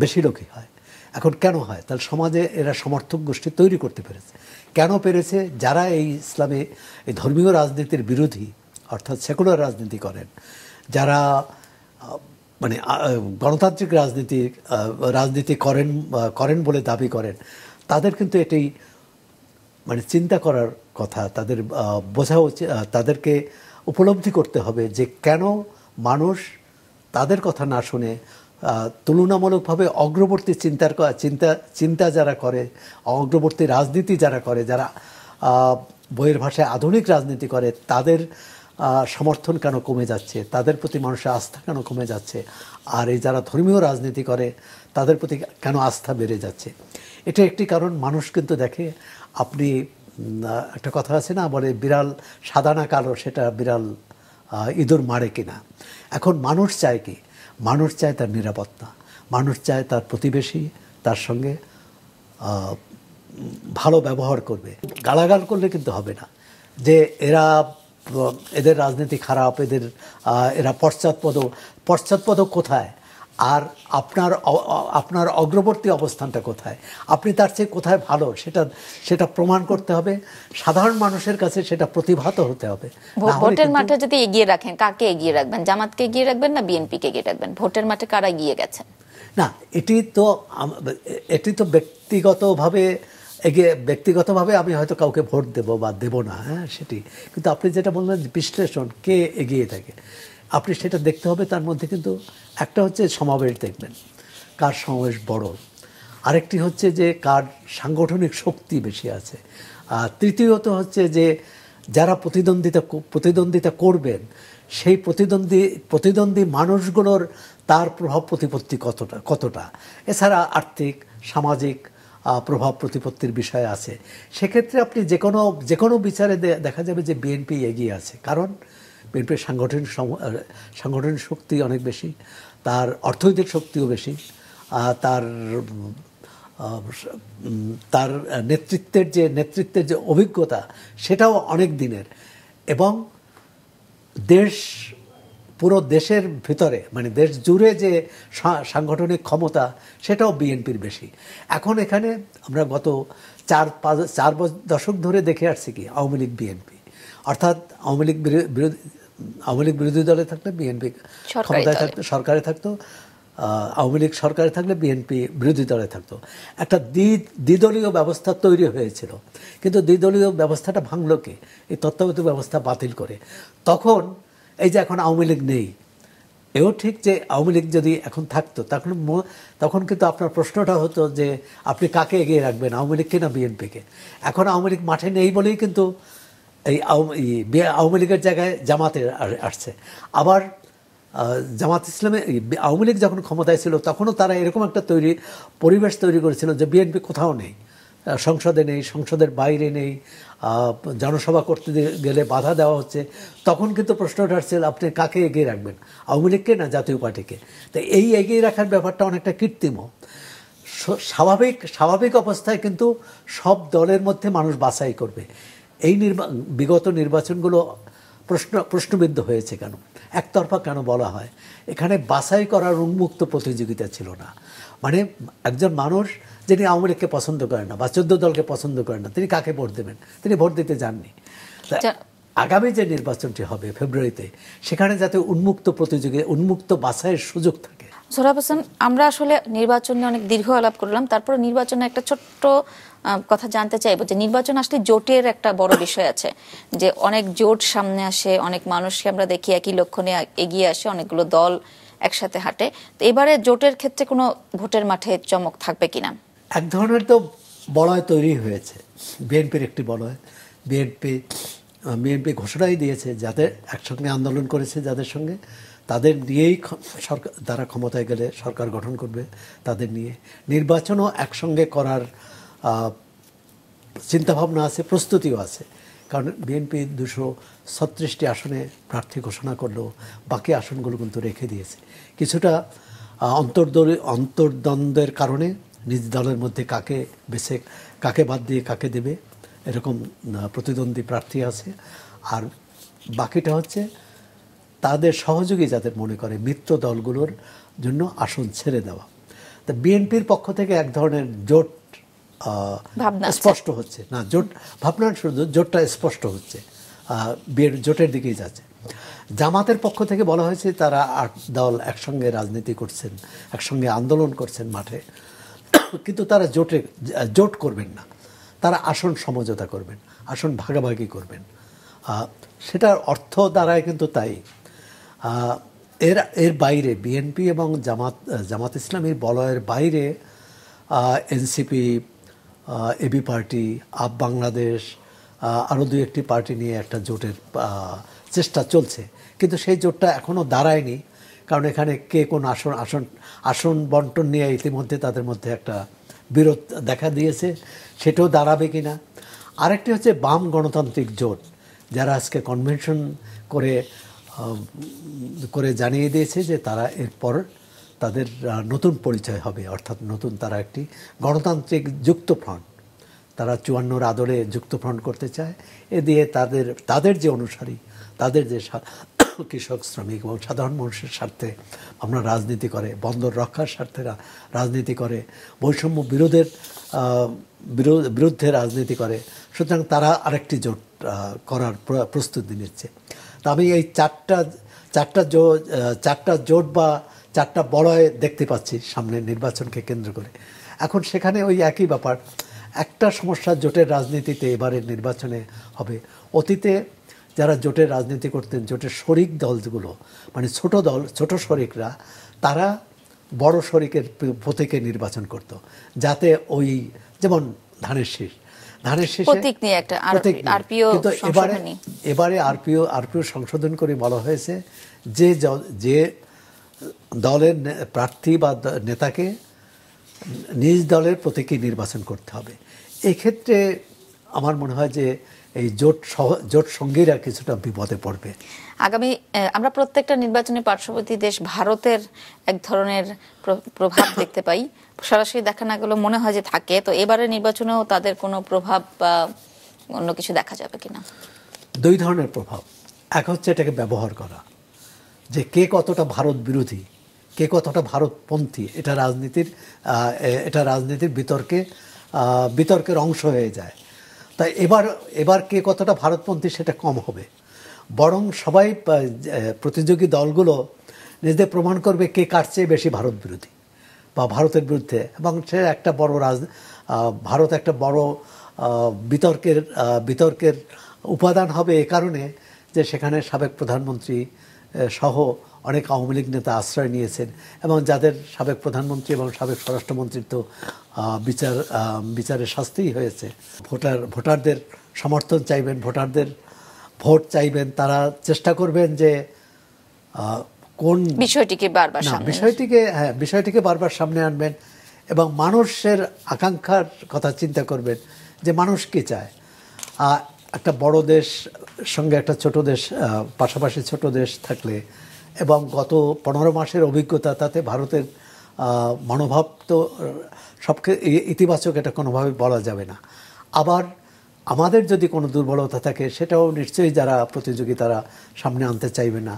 বেশি লোকই হয়। এখন কেন হয়? তাহলে সমাজে এরা সমর্থক গোষ্ঠী তৈরি করতে পেরেছে। কেন পেরেছে? যারা এই ইসলামে এই ধর্মীয় রাজনীতির বিরোধী, অর্থাৎ সেকুলার রাজনীতি করেন, যারা গণতান্ত্রিক রাজনীতি করেন বলে দাবি করেন, তাদের কিন্তু এটি চিন্তা করার কথা, তাদের বোঝা উচিত, তাদেরকে উপলব্ধি করতে হবে যে কেন মানুষ তাদের কথা না শুনে তুলনামূলকভাবে অগ্রবর্তী চিন্তা যারা করে, অগ্রবর্তী রাজনীতি যারা করে, যারা বইয়ের ভাষায় আধুনিক রাজনীতি করে তাদের সমর্থন কেন কমে যাচ্ছে, তাদের প্রতি মানুষের আস্থা কেন কমে যাচ্ছে, আর এই যারা ধর্মীয় রাজনীতি করে তাদের প্রতি কেন আস্থা বেড়ে যাচ্ছে। এটা একটি কারণ। মানুষ কিন্তু দেখে, আপনি একটা কথা আছে না, বলে বিড়াল সাদা না কালো, সেটা বিড়াল ইঁদুর মারে কিনা। এখন মানুষ চায় কি? মানুষ চায় তার নিরাপত্তা, মানুষ চায় তার প্রতিবেশী তার সঙ্গে ভালো ব্যবহার করবে। গালাগাল করলে কিন্তু হবে না যে এদের রাজনীতি খারাপ, এরা পশ্চাৎপদ কোথায়, আর আপনার অগ্রবর্তী অবস্থানটা কোথায়, আপনি তার চেয়ে কোথায় ভালো, সেটা প্রমাণ করতে হবে। সাধারণ মানুষের কাছে সেটা প্রতিভাত হতে হবে। ভোটের মাঠে যদি এগিয়ে রাখেন, কাকে এগিয়ে রাখবেন? জামাতকে এগিয়ে রাখবেন না বিএনপিকে এগিয়ে রাখবেন? ভোটের মাঠে কারা এগিয়ে গেছেন? না, এটি তো ব্যক্তিগতভাবে আমি হয়তো কাউকে ভোট দেব বা দেব না, হ্যাঁ সেটি। কিন্তু আপনি যেটা বললেন বিশ্লেষণ, কে এগিয়ে থাকে, আপনি সেটা দেখতে হবে। তার মধ্যে কিন্তু একটা হচ্ছে সমাবেশ দেখবেন, কার সমাবেশ বড়, আরেকটি হচ্ছে যে কার সাংগঠনিক শক্তি বেশি আছে, আর তৃতীয়ত হচ্ছে যে যারা প্রতিদ্বন্দ্বিতা করবেন সেই প্রতিদ্বন্দ্বী মানুষগুলোর তার প্রভাব প্রতিপত্তি কতটা। এছাড়া আর্থিক সামাজিক প্রভাব প্রতিপত্তির বিষয় আছে। সেক্ষেত্রে আপনি যে কোনো বিচারে দেখা যাবে যে বিএনপি এগিয়ে আছে, কারণ বিএনপির সাংগঠনিক শক্তি অনেক বেশি, তার অর্থনৈতিক শক্তিও বেশি, তার নেতৃত্বের যে অভিজ্ঞতা সেটাও অনেক দিনের, এবং পুরো দেশের ভিতরে মানে দেশ জুড়ে যে সাংগঠনিক ক্ষমতা সেটাও বিএনপির বেশি। এখন এখানে আমরা গত 4 দশক ধরে দেখে আসছি কি, আওয়ামী লীগ বিএনপি, অর্থাৎ আওয়ামী লীগ বিরোধী দলে থাকলে বিএনপি ক্ষমতায় থাকতো, সরকারে থাকতো, আওয়ামী লীগ সরকারে থাকলে বিএনপি বিরোধী দলে থাকতো। একটা দ্বিদলীয় ব্যবস্থা তৈরি হয়েছিল, কিন্তু দ্বিদলীয় ব্যবস্থাটা ভাঙলো কে? এই তত্ত্বাবধায়ক ব্যবস্থা বাতিল করে। তখন এই যে এখন আওয়ামী লীগ নেই, এও ঠিক যে আওয়ামী লীগ যদি এখন থাকতো তখন কিন্তু আপনার প্রশ্নটা হতো যে আপনি কাকে এগিয়ে রাখবেন, আওয়ামী লীগকে না বিএনপিকে? এখন আওয়ামী লীগ মাঠে নেই বলেই কিন্তু এই আওয়ামী লীগের জায়গায় জামাতে আসছে। আবার জামাত ইসলামে আওয়ামী লীগ যখন ক্ষমতায় ছিল তখনও তারা এরকম একটা পরিবেশ তৈরি করেছিল যে বিএনপি কোথাও নেই, সংসদে নেই, সংসদের বাইরে নেই, জনসভা করতে গেলে বাধা দেওয়া হচ্ছে। তখন কিন্তু প্রশ্নটা আসছিল আপনি কাকে এগিয়ে রাখবেন, আওয়ামী লীগকে না জাতীয় পার্টিকে? তো এই এগিয়ে রাখার ব্যাপারটা অনেকটা কৃত্রিম। স্বাভাবিক অবস্থায় কিন্তু সব দলের মধ্যে মানুষ বাছাই করবে। এই বিগত নির্বাচনগুলো প্রশ্নবিদ্ধ হয়েছে কেন, একতরফা কেন বলা হয়? এখানে বাছাই করার উন্মুক্ত প্রতিযোগিতা ছিল না। মানে একজন মানুষ যিনি আওয়ামী লীগকে পছন্দ করেন না বা 14 দলকে পছন্দ করেন না, তিনি কাকে ভোট দেবেন? তিনি ভোট দিতে যাননি। আগামী যে নির্বাচনটি হবে ফেব্রুয়ারিতে, সেখানে যাতে উন্মুক্ত বাছাইয়ের সুযোগ থাকে। সোহরাব হোসেন, আমরা আসলে নির্বাচন নিয়ে অনেক দীর্ঘ আলাপ করলাম, তারপর নির্বাচনে একটা ছোট্ট কথা জানতে চাইবো যে নির্বাচন আসলে জোটের একটা বড় বিষয় আছে, যে অনেক জোট সামনে আসে, অনেক মানুষকে আমরা দেখি একই লক্ষ্য নিয়ে এগিয়ে আসে, অনেকগুলো দল একসাথে হাঁটে। তো এবারে জোটের ক্ষেত্রে কোনো ভোটের মাঠে চমক থাকবে কিনা? এক ধরনের তো বলয় তৈরি হয়েছে, বিএনপির একটি বলয়। বিএনপি ঘোষণাই দিয়েছে যাদের একসঙ্গে আন্দোলন করেছে, যাদের সঙ্গে তাদের নিয়েই সরকার, তারা ক্ষমতায় গেলে সরকার গঠন করবে, তাদের নিয়ে নির্বাচনও একসঙ্গে করার চিন্তাভাবনা আছে, প্রস্তুতিও আছে। কারণ বিএনপি 236টি আসনে প্রার্থী ঘোষণা করলেও বাকি আসনগুলো কিন্তু রেখে দিয়েছে। কিছুটা অন্তর্দ্বন্দ্বের কারণে নিজ দলের মধ্যে কাকে বাদ দিয়ে কাকে দেবে এরকম প্রতিদ্বন্দ্বী প্রার্থী আছে। আর বাকিটা হচ্ছে তাদের সহযোগী যাদের মনে করে মিত্র দলগুলোর জন্য আসন ছেড়ে দেওয়া। তা বিএনপির পক্ষ থেকে এক ধরনের জোট স্পষ্ট হচ্ছে না, জোট ভাবনা শুধু জোটটা স্পষ্ট হচ্ছে, জোটের দিকেই যাচ্ছে। জামাতের পক্ষ থেকে বলা হয়েছে তারা 8 দল একসঙ্গে রাজনীতি করছেন, একসঙ্গে আন্দোলন করছেন মাঠে, কিন্তু তারা জোট করবেন না, তারা আসন সমঝোতা করবেন, আসন ভাগাভাগি করবেন। সেটার অর্থ দাঁড়ায় কিন্তু তাই। এর বাইরে বিএনপি এবং জামাত ইসলামীর বলয়ের বাইরে NCP, AB party, Aap Bangladesh, আরও দুই একটি পার্টি নিয়ে একটা জোটের চেষ্টা চলছে, কিন্তু সেই জোটটা এখনও দাঁড়ায়নি। কারণ এখানে কে কোন আসন বন্টন নিয়ে ইতিমধ্যে তাদের মধ্যে একটা বিরোধ দেখা দিয়েছে, সেটাও দাঁড়াবে কিনা। আরেকটি হচ্ছে বাম গণতান্ত্রিক জোট, যারা আজকে কনভেনশন করে জানিয়ে দিয়েছে যে তারা এরপর তাদের নতুন পরিচয় হবে, অর্থাৎ নতুন তারা একটি গণতান্ত্রিক যুক্ত ফ্রন্ট, তারা 54-র আদলে যুক্ত ফ্রন্ট করতে চায়। এ দিয়ে তাদের যে অনুসারী, তাদের যে কৃষক, শ্রমিক এবং সাধারণ মানুষের স্বার্থে আমরা রাজনীতি করে, বন্দর রক্ষার স্বার্থে রাজনীতি করে, বৈষম্য বিরুদ্ধে রাজনীতি করে, সুতরাং তারা আরেকটি জোট করার প্রস্তুতি নিচ্ছে। তা আমি এই চারটা জোট বা চারটা বলয় দেখতে পাচ্ছি সামনে নির্বাচনকে কেন্দ্র করে। এখন সেখানে ওই একই ব্যাপার, একটা সমস্যা জোটের রাজনীতিতে এবারের নির্বাচনে হবে। অতীতে যারা জোটের রাজনীতি করতেন, জোটের শরিক দলগুলো, মানে ছোট শরিকরা, তারা বড় শরিকের প্রতীকে নির্বাচন করত, যাতে ওই যেমন ধানের শীষ প্রতীক নিয়ে একটা আরপিও, কিন্তু এবারে আরপিও সংশোধন করে বলা হয়েছে যে দলের প্রার্থী বা নেতাকে নিজ দলের প্রতীকে নির্বাচন করতে হবে। এক্ষেত্রে আমার মনে হয় যে এই জোট সঙ্গীরা কিছুটা বিপদে পড়বে। আগামী আমরা প্রত্যেকটা নির্বাচনে পার্শ্ববর্তী দেশ ভারতের এক ধরনের প্রভাব দেখতে পাই, সরাসরি দেখা না গেলেও মনে হয় যে থাকে। তো এবারের নির্বাচনেও তাদের কোনো প্রভাব বা অন্য কিছু দেখা যাবে কিনা? দুই ধরনের প্রভাব। এক হচ্ছে এটাকে ব্যবহার করা, যে কে কতটা ভারত বিরোধী, কে কতটা ভারতপন্থী, এটা রাজনীতির বিতর্কের অংশ হয়ে যায়। তাই এবার কে কতটা ভারতপন্থী সেটা কম হবে, বরং সবাই প্রতিযোগী দলগুলো নিজেদের প্রমাণ করবে কে কার চেয়ে বেশি ভারত বিরোধী বা ভারতের বিরুদ্ধে। এবং সে একটা বড় ভারত একটা বড় বিতর্কের উপাদান হবে এ কারণে যে সেখানে সাবেক প্রধানমন্ত্রী সহ অনেক আওয়ামী লীগ নেতা আশ্রয় নিয়েছেন, এবং যাদের সাবেক প্রধানমন্ত্রী এবং সাবেক স্বরাষ্ট্রমন্ত্রীর তো বিচারে শাস্তিই হয়েছে। ভোটারদের সমর্থন চাইবেন, ভোটারদের ভোট চাইবেন, তারা চেষ্টা করবেন যে কোন বিষয়টিকে বারবার সামনে আনবেন এবং মানুষের আকাঙ্ক্ষার কথা চিন্তা করবেন যে মানুষ কি চায়। একটা বড় দেশ সঙ্গে একটা ছোট দেশ, পাশাপাশি ছোট দেশ থাকলে, এবং গত 15 মাসের অভিজ্ঞতা, তাতে ভারতের মনোভাব তো ইতিবাচক, এটা কোনোভাবে বলা যাবে না। আবার আমাদের যদি কোনো দুর্বলতা থাকে, সেটাও নিশ্চয়ই যারা প্রতিযোগী তারা সামনে আনতে চাইবে না।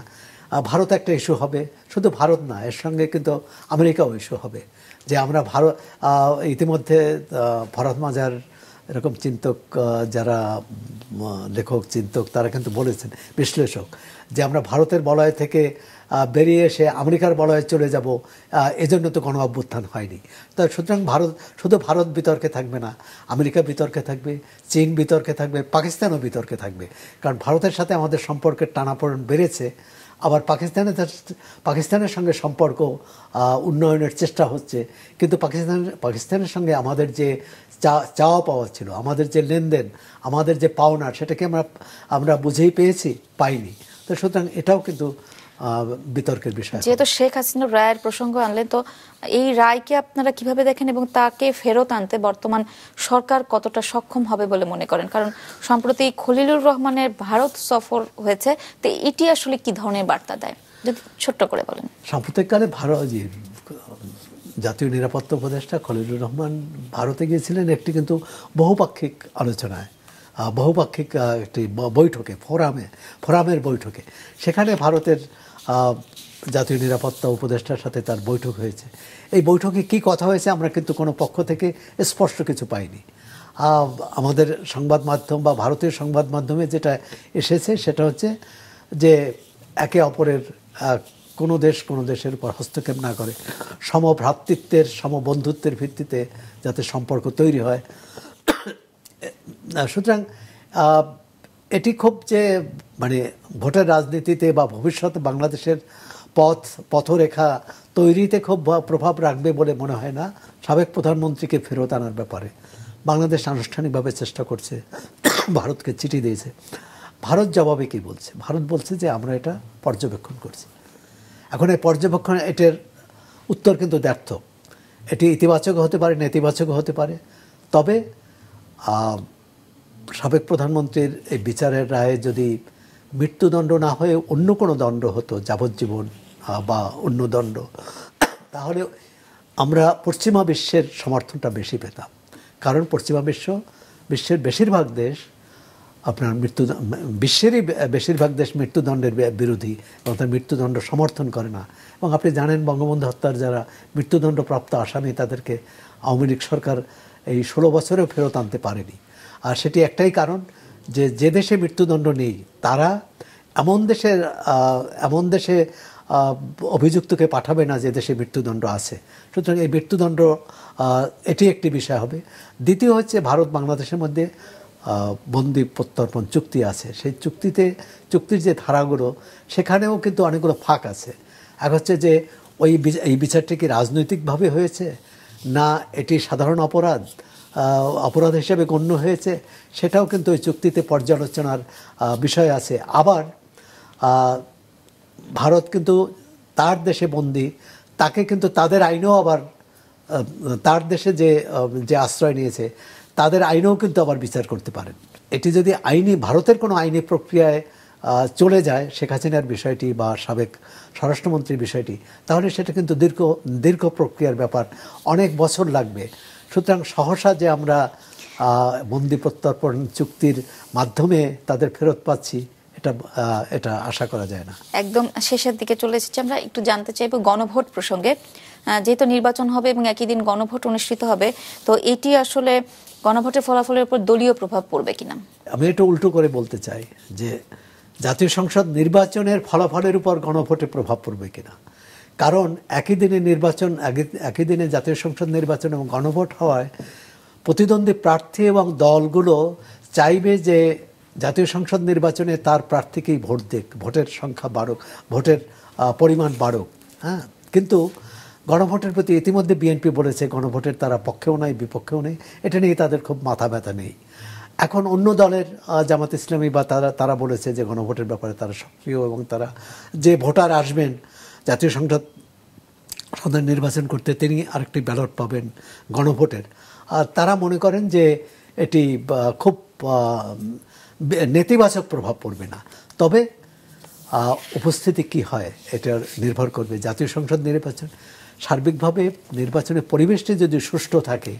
ভারত একটা ইস্যু হবে, শুধু ভারত না, এর সঙ্গে কিন্তু আমেরিকাও ইস্যু হবে। যে আমরা ইতিমধ্যে ফরহাদ মাজার এরকম চিন্তক, যারা লেখক চিন্তক, তারা কিন্তু বলেছেন, বিশ্লেষক, যে আমরা ভারতের বলয় থেকে বেরিয়ে এসে আমেরিকার বলয়ে চলে যাব, এজন্য তো গণ অভ্যুত্থান হয়নি। তো সুতরাং শুধু ভারত বিতর্কে থাকবে না, আমেরিকা বিতর্কে থাকবে, চীন বিতর্কে থাকবে, পাকিস্তানও বিতর্কে থাকবে। কারণ ভারতের সাথে আমাদের সম্পর্কের টানাপোড়েন বেড়েছে, আবার পাকিস্তানের সঙ্গে সম্পর্ক উন্নয়নের চেষ্টা হচ্ছে, কিন্তু পাকিস্তানের সঙ্গে আমাদের যে চাওয়া পাওয়া ছিল, আমাদের যে লেনদেন, আমাদের যে পাওনা, সেটাকে আমরা বুঝেই পাইনি। তো সুতরাং এটাও কিন্তু বিতর্কের বিষয়। যেহেতু শেখ হাসিনার রায়ের প্রসঙ্গ আনলেন, তো এই রায়কে আপনারা কিভাবে দেখেন এবং তাকে ফেরত আনতে বর্তমান সরকার কতটা সক্ষম হবে বলে মনে করেন? কারণ সম্প্রতি খলিলুর রহমানের ভারত সফর হয়েছে, তো এটি আসলে কি ধরনের বার্তা দেয়, যদি ছোট্ট করে বলেন। সাম্প্রতিককালে জাতীয় নিরাপত্তা উপদেষ্টা খলিলুর রহমান ভারতে গিয়েছিলেন একটি কিন্তু বহুপাক্ষিক আলোচনায়, বহুপাক্ষিক একটি বৈঠকে, ফোরামের বৈঠকে। সেখানে ভারতের জাতীয় নিরাপত্তা উপদেষ্টার সাথে তার বৈঠক হয়েছে। এই বৈঠকে কি কথা হয়েছে আমরা কিন্তু কোনো পক্ষ থেকে স্পষ্ট কিছু পাইনি। আমাদের সংবাদ মাধ্যম বা ভারতীয় সংবাদ মাধ্যমে যেটা এসেছে সেটা হচ্ছে যে একে অপরের কোনো দেশের উপর হস্তক্ষেপ না করে, সমভ্রাতৃত্বের, সমবন্ধুত্বের ভিত্তিতে যাতে সম্পর্ক তৈরি হয়। সুতরাং এটি খুব যে মানে ভোটের রাজনীতিতে বা ভবিষ্যতে বাংলাদেশের পথরেখা তৈরিতে খুব প্রভাব রাখবে বলে মনে হয় না। সাবেক প্রধানমন্ত্রীকে ফেরত আনার ব্যাপারে বাংলাদেশ আনুষ্ঠানিকভাবে চেষ্টা করছে। ভারতকে চিঠি দিয়েছে। ভারত জবাবে কি বলছে? ভারত বলছে যে আমরা এটা পর্যবেক্ষণ করছি। এখন এই পর্যবেক্ষণ, এটার উত্তর কিন্তু ব্যর্থ। এটি ইতিবাচক হতে পারে, নেতিবাচক হতে পারে। তবে সাবেক প্রধানমন্ত্রীর এই বিচারের রায়ে যদি মৃত্যুদণ্ড না হয়ে অন্য কোনো দণ্ড হতো, যাবজ্জীবন বা অন্য দণ্ড, তাহলে আমরা পশ্চিমা বিশ্বের সমর্থনটা বেশি পেতাম। কারণ পশ্চিমা বিশ্বের বেশিরভাগ দেশ আপনার বিশ্বেরই বেশিরভাগ দেশ মৃত্যুদণ্ডের বিরোধী এবং তার মৃত্যুদণ্ড সমর্থন করে না। এবং আপনি জানেন, বঙ্গবন্ধু হত্যার যারা মৃত্যুদণ্ডপ্রাপ্ত আসামি, তাদেরকে আওয়ামী লীগ সরকার এই 16 বছরেও ফেরত আনতে পারেনি। আর সেটি একটাই কারণ, যে দেশে মৃত্যুদণ্ড নেই তারা এমন দেশে অভিযুক্তকে পাঠাবে না যে দেশে মৃত্যুদণ্ড আছে। সুতরাং এই মৃত্যুদণ্ড এটি একটি বিষয় হবে। দ্বিতীয় হচ্ছে, ভারত বাংলাদেশের মধ্যে বন্দি প্রত্যর্পণ চুক্তি আছে। সেই চুক্তির যে ধারাগুলো, সেখানেও কিন্তু অনেকগুলো ফাঁক আছে। এক হচ্ছে যে এই বিচারটি কি রাজনৈতিকভাবে হয়েছে, না এটি সাধারণ অপরাধ হিসেবে গণ্য হয়েছে, সেটাও কিন্তু ওই চুক্তিতে পর্যালোচনার বিষয় আছে। আবার ভারত কিন্তু তার দেশে বন্দী, তাকে কিন্তু তাদের আইনেও আবার তার দেশে যে আশ্রয় নিয়েছে তাদের আইনেও কিন্তু আবার বিচার করতে পারেন। এটি যদি ভারতের কোনো আইনি প্রক্রিয়ায় চলে যায়, শেখ হাসিনার বিষয়টি বা সাবেক স্বরাষ্ট্রমন্ত্রীর বিষয়টি, তাহলে সেটা কিন্তু দীর্ঘ প্রক্রিয়ার ব্যাপার, অনেক বছর লাগবে। সুতরাং সহসা যে আমরা বন্দি প্রত্যর্পণ চুক্তির মাধ্যমে তাদের ফেরত পাচ্ছি, এটা আশা করা যায় না। একদম শেষের দিকে চলে এসেছি, আমরা একটু জানতে চাইব গণভোট প্রসঙ্গে। যেহেতু নির্বাচন হবে এবং একই দিন গণভোট অনুষ্ঠিত হবে, তো এটি আসলে গণভোটের ফলাফলের উপর দলীয় প্রভাব পড়বে কিনা? আমি এটা উল্টো করে বলতে চাই যে জাতীয় সংসদ নির্বাচনের ফলাফলের উপর গণভোটের প্রভাব পড়বে কিনা। কারণ একই দিনে জাতীয় সংসদ নির্বাচন এবং গণভোট হওয়ায় প্রতিদ্বন্দ্বী প্রার্থী এবং দলগুলো চাইবে যে জাতীয় সংসদ নির্বাচনে তার প্রার্থীকেই ভোট দেখ, ভোটের সংখ্যা বাড়ুক, ভোটের পরিমাণ বাড়ুক। হ্যাঁ, কিন্তু গণভোটের প্রতি ইতিমধ্যে বিএনপি বলেছে গণভোটের তারা পক্ষেও নাই বিপক্ষেও নেই, এটা নিয়ে তাদের খুব মাথা ব্যথা নেই। এখন অন্য দলের জামাত ইসলামী বা তারা বলেছে যে গণভোটের ব্যাপারে তারা সক্রিয়, এবং তারা যে ভোটার আসবেন জাতীয় সংসদ নির্বাচন করতে, তিনি আরেকটি ব্যালট পাবেন গণভোটের। আর তারা মনে করেন যে এটি খুব নেতিবাচক প্রভাব পড়বে না। তবে উপস্থিতি কি হয় এটা নির্ভর করবে। জাতীয় সংসদ নির্বাচন সার্বিকভাবে নির্বাচনের পরিবেশটি যদি সুষ্ঠু থাকে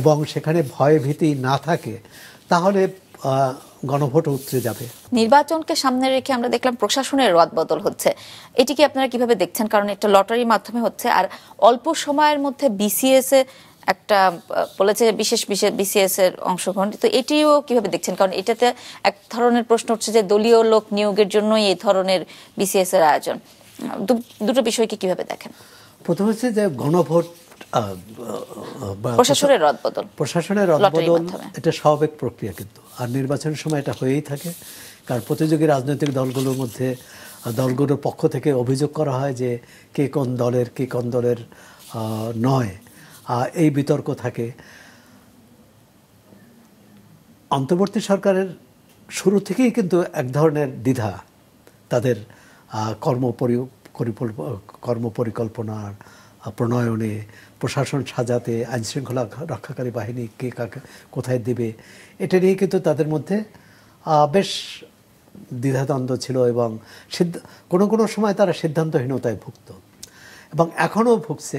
এবং সেখানে ভয় ভীতি না থাকে, তাহলে গণভোট উতরে যাবে। নির্বাচনকে সামনে রেখে আমরা দেখলাম প্রশাসনের রদবদল হচ্ছে, এটিকে আপনারা কিভাবে দেখছেন? কারণ এটা লটারির মাধ্যমে হচ্ছে, আর অল্প সময়ের মধ্যে বিসিএস এ একটা বলেছে বিশেষ বিসিএস এর অংশগ্রহণ, তো এটিও কিভাবে দেখছেন? কারণ এটাতে এক ধরনের প্রশ্ন উঠছে যে দলীয় লোক নিয়োগের জন্যই এই ধরনের বিসিএস এর আয়োজন। দুটো বিষয়কে কিভাবে দেখেন? প্রথম হচ্ছে যে গণভোট, প্রশাসনের রদবদল এটা স্বাভাবিক প্রক্রিয়া, কিন্তু আর নির্বাচনের সময় এটা হয়েই থাকে। কারণ প্রতিযোগী রাজনৈতিক দলগুলোর পক্ষ থেকে অভিযোগ করা হয় যে কে কোন দলের নয়, এই বিতর্ক থাকে। অন্তর্বর্তী সরকারের শুরু থেকেই কিন্তু এক ধরনের দ্বিধা তাদের কর্মপরিকল্পনার প্রণয়নে, প্রশাসন সাজাতে, আইনশৃঙ্খলা রক্ষাকারী বাহিনী কে কাকে কোথায় দেবে, এটা নিয়ে কিন্তু তাদের মধ্যে বেশ দ্বিধাদ্বন্দ্ব ছিল, এবং কোনো সময় তারা সিদ্ধান্তহীনতায় ভুগত এবং এখনও ভুগছে।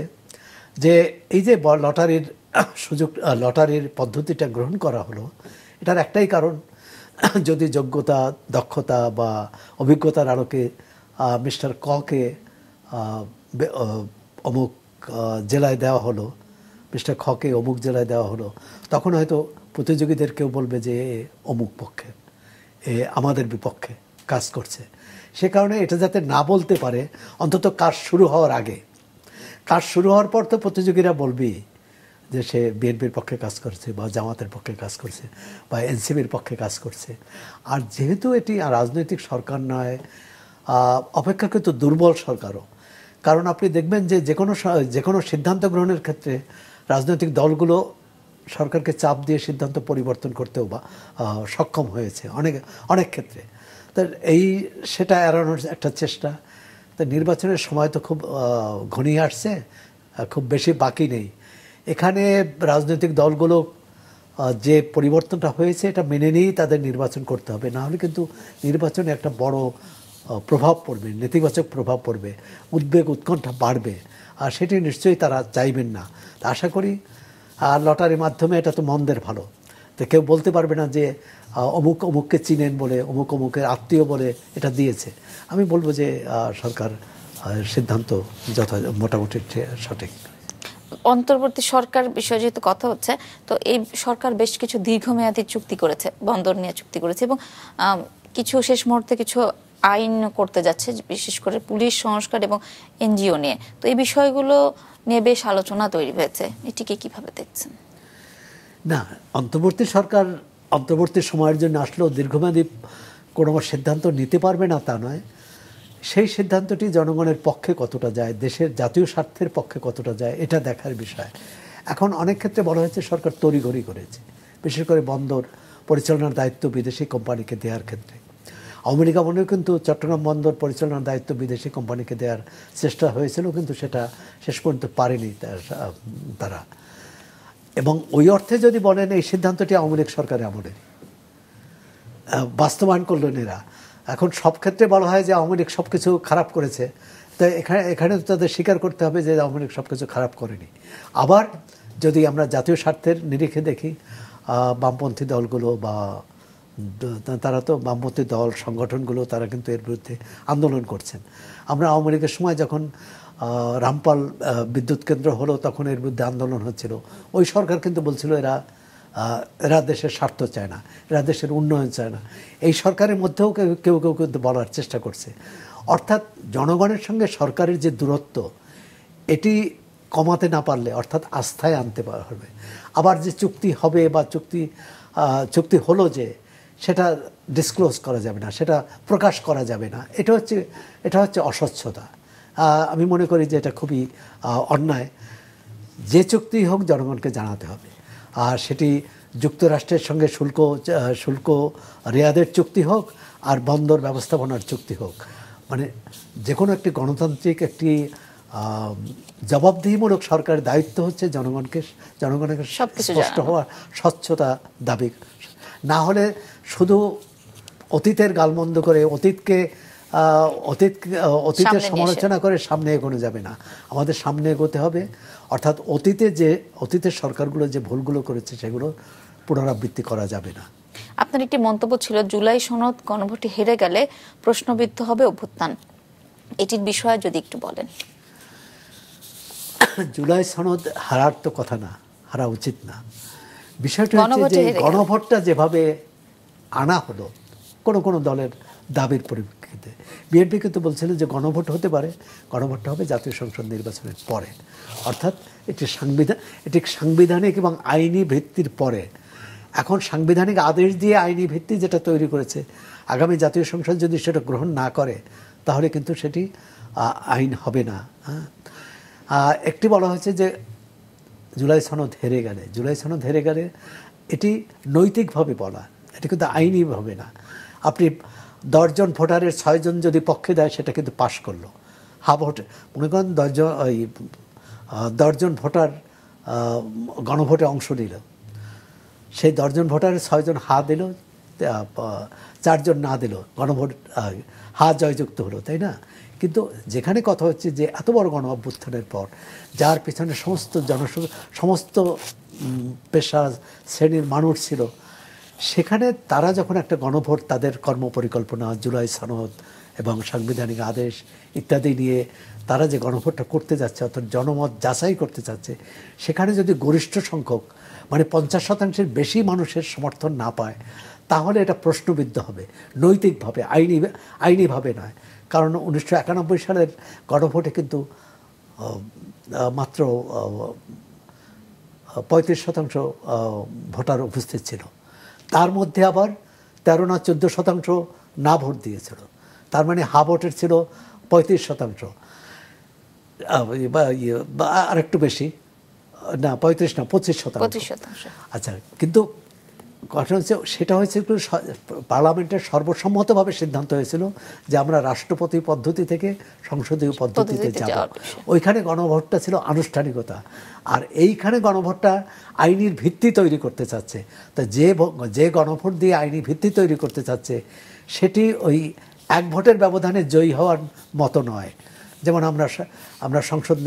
যে এই যে লটারির পদ্ধতিটা গ্রহণ করা হলো, এটার একটাই কারণ, যদি যোগ্যতা, দক্ষতা বা অভিজ্ঞতার আলোকে মিস্টার ককে অমুক জেলায় দেওয়া হলো, মিস্টার খকে অমুক জেলায় দেওয়া হলো, তখন হয়তো প্রতিযোগীদের কেউ বলবে যে অমুক পক্ষে, আমাদের বিপক্ষে কাজ করছে। সে কারণে এটা যাতে না বলতে পারে, অন্তত কাজ শুরু হওয়ার আগে, কাজ শুরু হওয়ার পর তো প্রতিযোগীরা বলবেই যে সে বিএনপির পক্ষে কাজ করছে বা জামাতের পক্ষে কাজ করছে বা এনসিপির পক্ষে কাজ করছে। আর যেহেতু এটি রাজনৈতিক সরকার নয়, অপেক্ষাকৃত দুর্বল সরকারও, কারণ আপনি দেখবেন যে যে কোনো সিদ্ধান্ত গ্রহণের ক্ষেত্রে রাজনৈতিক দলগুলো সরকারকে চাপ দিয়ে সিদ্ধান্ত পরিবর্তন করতেও বা সক্ষম হয়েছে অনেক অনেক ক্ষেত্রে। তো সেটা এড়ানোর একটা চেষ্টা। তো নির্বাচনের সময় তো খুব ঘনিয়ে আসছে, খুব বেশি বাকি নেই। এখানে রাজনৈতিক দলগুলো যে পরিবর্তনটা হয়েছে এটা মেনে নিয়েই তাদের নির্বাচন করতে হবে, না হলে কিন্তু নির্বাচনে একটা বড় প্রভাব পড়বে, নেতিবাচক প্রভাব পড়বে, উদ্বেগ উৎকণ্ঠা বাড়বে, আর সেটি নিশ্চয়ই তারা চাইবেন না। আশা করি লটারির মাধ্যমে এটা তো মন্দের ভালো, তো কেউ বলতে পারবে না যে অমুক অমুককে চিনেন বলে, অমুক অমুকের আত্মীয় বলে এটা দিয়েছে। আমি বলবো যে সরকার সিদ্ধান্ত মোটামুটি সঠিক। অন্তর্বর্তী সরকার বিষয়ে যেহেতু কথা হচ্ছে, তো এই সরকার বেশ কিছু দীর্ঘমেয়াদী চুক্তি করেছে, বন্দর নিয়ে চুক্তি করেছে, এবং কিছু শেষ মুহূর্তে কিছু আইন করতে যাচ্ছে, বিশেষ করে পুলিশ সংস্কার এবং এনজিও নিয়ে। তো এই বিষয়গুলো নিয়ে বেশ আলোচনা তৈরি হয়েছে, এটিকে কিভাবে দেখছেন? না, অন্তর্বর্তী সরকার অন্তর্বর্তী সময়ের জন্য আসলেও দীর্ঘমেয়াদী কোনো সিদ্ধান্ত নিতে পারবে না তা নয়। সেই সিদ্ধান্তটি জনগণের পক্ষে কতটা যায়, দেশের জাতীয় স্বার্থের পক্ষে কতটা যায়, এটা দেখার বিষয়। এখন অনেক ক্ষেত্রে বলা হয়েছে সরকার তড়িঘড়ি করেছে, বিশেষ করে বন্দর পরিচালনার দায়িত্ব বিদেশি কোম্পানিকে দেওয়ার ক্ষেত্রে। আওয়ামী লীগ আমলেও কিন্তু চট্টগ্রাম বন্দর পরিচালনার দায়িত্ব বিদেশি কোম্পানিকে দেওয়ার চেষ্টা হয়েছিল, কিন্তু সেটা শেষ পর্যন্ত পারেনি তারা। এবং ওই অর্থে যদি বলেন এই সিদ্ধান্তটি আওয়ামী লীগ সরকারের আমলে বাস্তবায়ন করলেন এরা। এখন সব ক্ষেত্রে বলা হয় যে আওয়ামী লীগ সব কিছু খারাপ করেছে, তাই এখানে তাদের স্বীকার করতে হবে যে আওয়ামী লীগ সব কিছু খারাপ করেনি। আবার যদি আমরা জাতীয় স্বার্থের নিরিখে দেখি, বামপন্থী দলগুলো বা তারা তো বামপন্থী দল সংগঠনগুলো তারা কিন্তু এর বিরুদ্ধে আন্দোলন করছেন। আমরা আওয়ামী লীগের সময় যখন রামপাল বিদ্যুৎ কেন্দ্র হলো তখন এর বিরুদ্ধে আন্দোলন হচ্ছিল, ওই সরকার কিন্তু বলছিল এরা দেশের স্বার্থ চায় না, এরা দেশের উন্নয়ন চায় না। এই সরকারের মধ্যেও কেউ কেউ কিন্তু বলার চেষ্টা করছে। অর্থাৎ জনগণের সঙ্গে সরকারের যে দূরত্ব, এটি কমাতে না পারলে, অর্থাৎ আস্থায় আনতে হবে। আবার যে চুক্তি হবে বা চুক্তি হলো যে সেটা ডিসক্লোজ করা যাবে না, সেটা প্রকাশ করা যাবে না, এটা হচ্ছে অস্বচ্ছতা। আমি মনে করি যে এটা খুবই অন্যায়। যে চুক্তি হোক জনগণকে জানাতে হবে, আর সেটি যুক্তরাষ্ট্রের সঙ্গে শুল্ক রেয়াদের চুক্তি হোক আর বন্দর ব্যবস্থাপনার চুক্তি হোক, মানে যে কোনো একটি গণতান্ত্রিক একটি জবাবদিহিমূলক সরকারের দায়িত্ব হচ্ছে জনগণের স্পষ্ট হওয়া, স্বচ্ছতা দাবি। না হলে শুধু অতীতের গালমন্দ করে অতীতের সমালোচনা করে সামনে এগোনো যাবে না। আমাদের সামনে এগোতে হবে, অর্থাৎ অতীতের সরকারগুলো যে ভুলগুলো করেছে সেগুলো পুনরাবৃত্তি করা যাবে না। আপনার একটি মন্তব্য ছিল, জুলাই সনদ গণভোটে হেরে গেলে প্রশ্নবিদ্ধ হবে অভ্যুত্থান, এটির বিষয়ে যদি একটু বলেন। জুলাই সনদ হারার তো কথা না, হারা উচিত না। বিষয়টা হচ্ছে যে গণভোটটা যেভাবে আনা হলো কোনো দলের দাবির পরিপ্রেক্ষিতে, বিএনপি কিন্তু বলছিল যে গণভোট হতে পারে, গণভোটটা হবে জাতীয় সংসদ নির্বাচনের পরে, অর্থাৎ এটি সাংবিধানিক এবং আইনি ভিত্তির পরে। এখন সাংবিধানিক আদেশ দিয়ে আইনি ভিত্তি যেটা তৈরি করেছে, আগামী জাতীয় সংসদ যদি সেটা গ্রহণ না করে তাহলে কিন্তু সেটি আইন হবে না। একটি বলা হয়েছে যে জুলাই সনদ হেরে গেলে এটি নৈতিকভাবে বলা, এটি কিন্তু আইনিভাবে না। আপনি 10 জন ভোটারের 6 জন যদি পক্ষে দেয় সেটা কিন্তু পাশ করলো। ভোটে মনে করেন 10 জন ভোটার গণভোটে অংশ নিল, সেই 10 জন ভোটারের 6 জন দিল, 4 জন না দিল, গণভোট জয়যুক্ত হলো, তাই না? কিন্তু যেখানে কথা হচ্ছে যে এত বড় গণ অভ্যুত্থানের পর যার পিছনে সমস্ত পেশা শ্রেণীর মানুষ ছিল, সেখানে তারা যখন একটা গণভোট, তাদের কর্মপরিকল্পনা, জুলাই সনদ এবং সাংবিধানিক আদেশ ইত্যাদি নিয়ে তারা যে গণভোটটা করতে যাচ্ছে, অর্থাৎ জনমত যাচাই করতে চাচ্ছে, সেখানে যদি গরিষ্ঠ সংখ্যক মানে 50% বেশি মানুষের সমর্থন না পায়, তাহলে এটা প্রশ্নবিদ্ধ হবে নৈতিকভাবে, আইনিভাবে নয়। কারণ 1991 সালের গণভোটে কিন্তু মাত্র 35% ভোটার উপস্থিত ছিল, তার মধ্যে আবার 13 না 14% না ভোট দিয়েছিল, তার মানে ভোটের ছিল 35%, বা আরেকটু বেশি না 35 না 25%। 25%। আচ্ছা, কিন্তু কথা হচ্ছে সেটা হয়েছে একটু পার্লামেন্টের সর্বসম্মতভাবে সিদ্ধান্ত হয়েছিল যে আমরা রাষ্ট্রপতি পদ্ধতি থেকে সংসদীয় পদ্ধতিতে যাব। ওইখানে গণভোটটা ছিল আনুষ্ঠানিকতা, আর এইখানে গণভোটটা আইনির ভিত্তি তৈরি করতে চাচ্ছে। তা যে গণভোট দিয়ে আইনি ভিত্তি তৈরি করতে চাচ্ছে সেটি ওই এক ভোটের ব্যবধানে জয়ী হওয়ার মতো নয়। যেমন আমরা সংসদ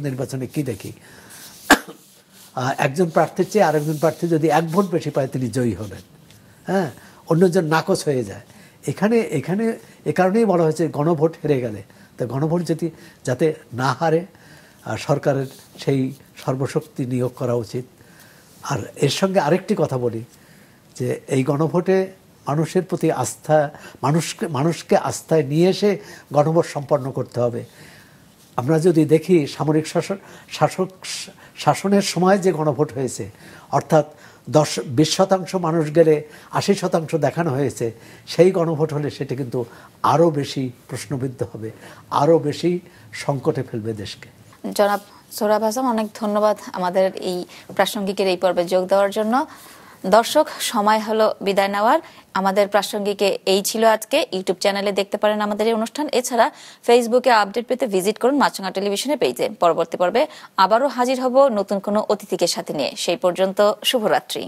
নির্বাচনে কি দেখি, একজন প্রার্থীর চেয়ে আরেকজন প্রার্থী যদি এক ভোট বেশি পায় তিনি জয়ী হলেন, হ্যাঁ, অন্যজন নাকচ হয়ে যায়। এখানে এ কারণেই বলা হয়েছে গণভোট হেরে গেলে, তা গণভোট যাতে না হারে সরকারের সেই সর্বশক্তি নিয়োগ করা উচিত। আর এর সঙ্গে আরেকটি কথা বলি যে এই গণভোটে মানুষের প্রতি আস্থা, মানুষকে আস্থায় নিয়ে এসে গণভোট সম্পন্ন করতে হবে। আমরা যদি দেখি সামরিক শাসনের সময় যে গণভোট হয়েছে, অর্থাৎ 20% মানুষ গেলে 80% দেখানো হয়েছে, সেই গণভোট হলে সেটা কিন্তু আরও বেশি প্রশ্নবিদ্ধ হবে, আরও বেশি সংকটে ফেলবে দেশকে। জনাব সোহরাব হাসান, অনেক ধন্যবাদ আমাদের এই প্রাসঙ্গিকের এই পর্বে যোগ দেওয়ার জন্য। দর্শক, সময় হলো বিদায় নেওয়ার। আমাদের প্রাসঙ্গিকে এই ছিল আজকে। ইউটিউব চ্যানেলে দেখতে পারেন আমাদের এই অনুষ্ঠান। এছাড়া ফেসবুকে আপডেট পেতে ভিজিট করুন মাছরাঙা টেলিভিশনের পেজে। পরবর্তী পর্বে আবারও হাজির হব নতুন কোনো অতিথিকে সাথে নিয়ে। সেই পর্যন্ত শুভরাত্রি।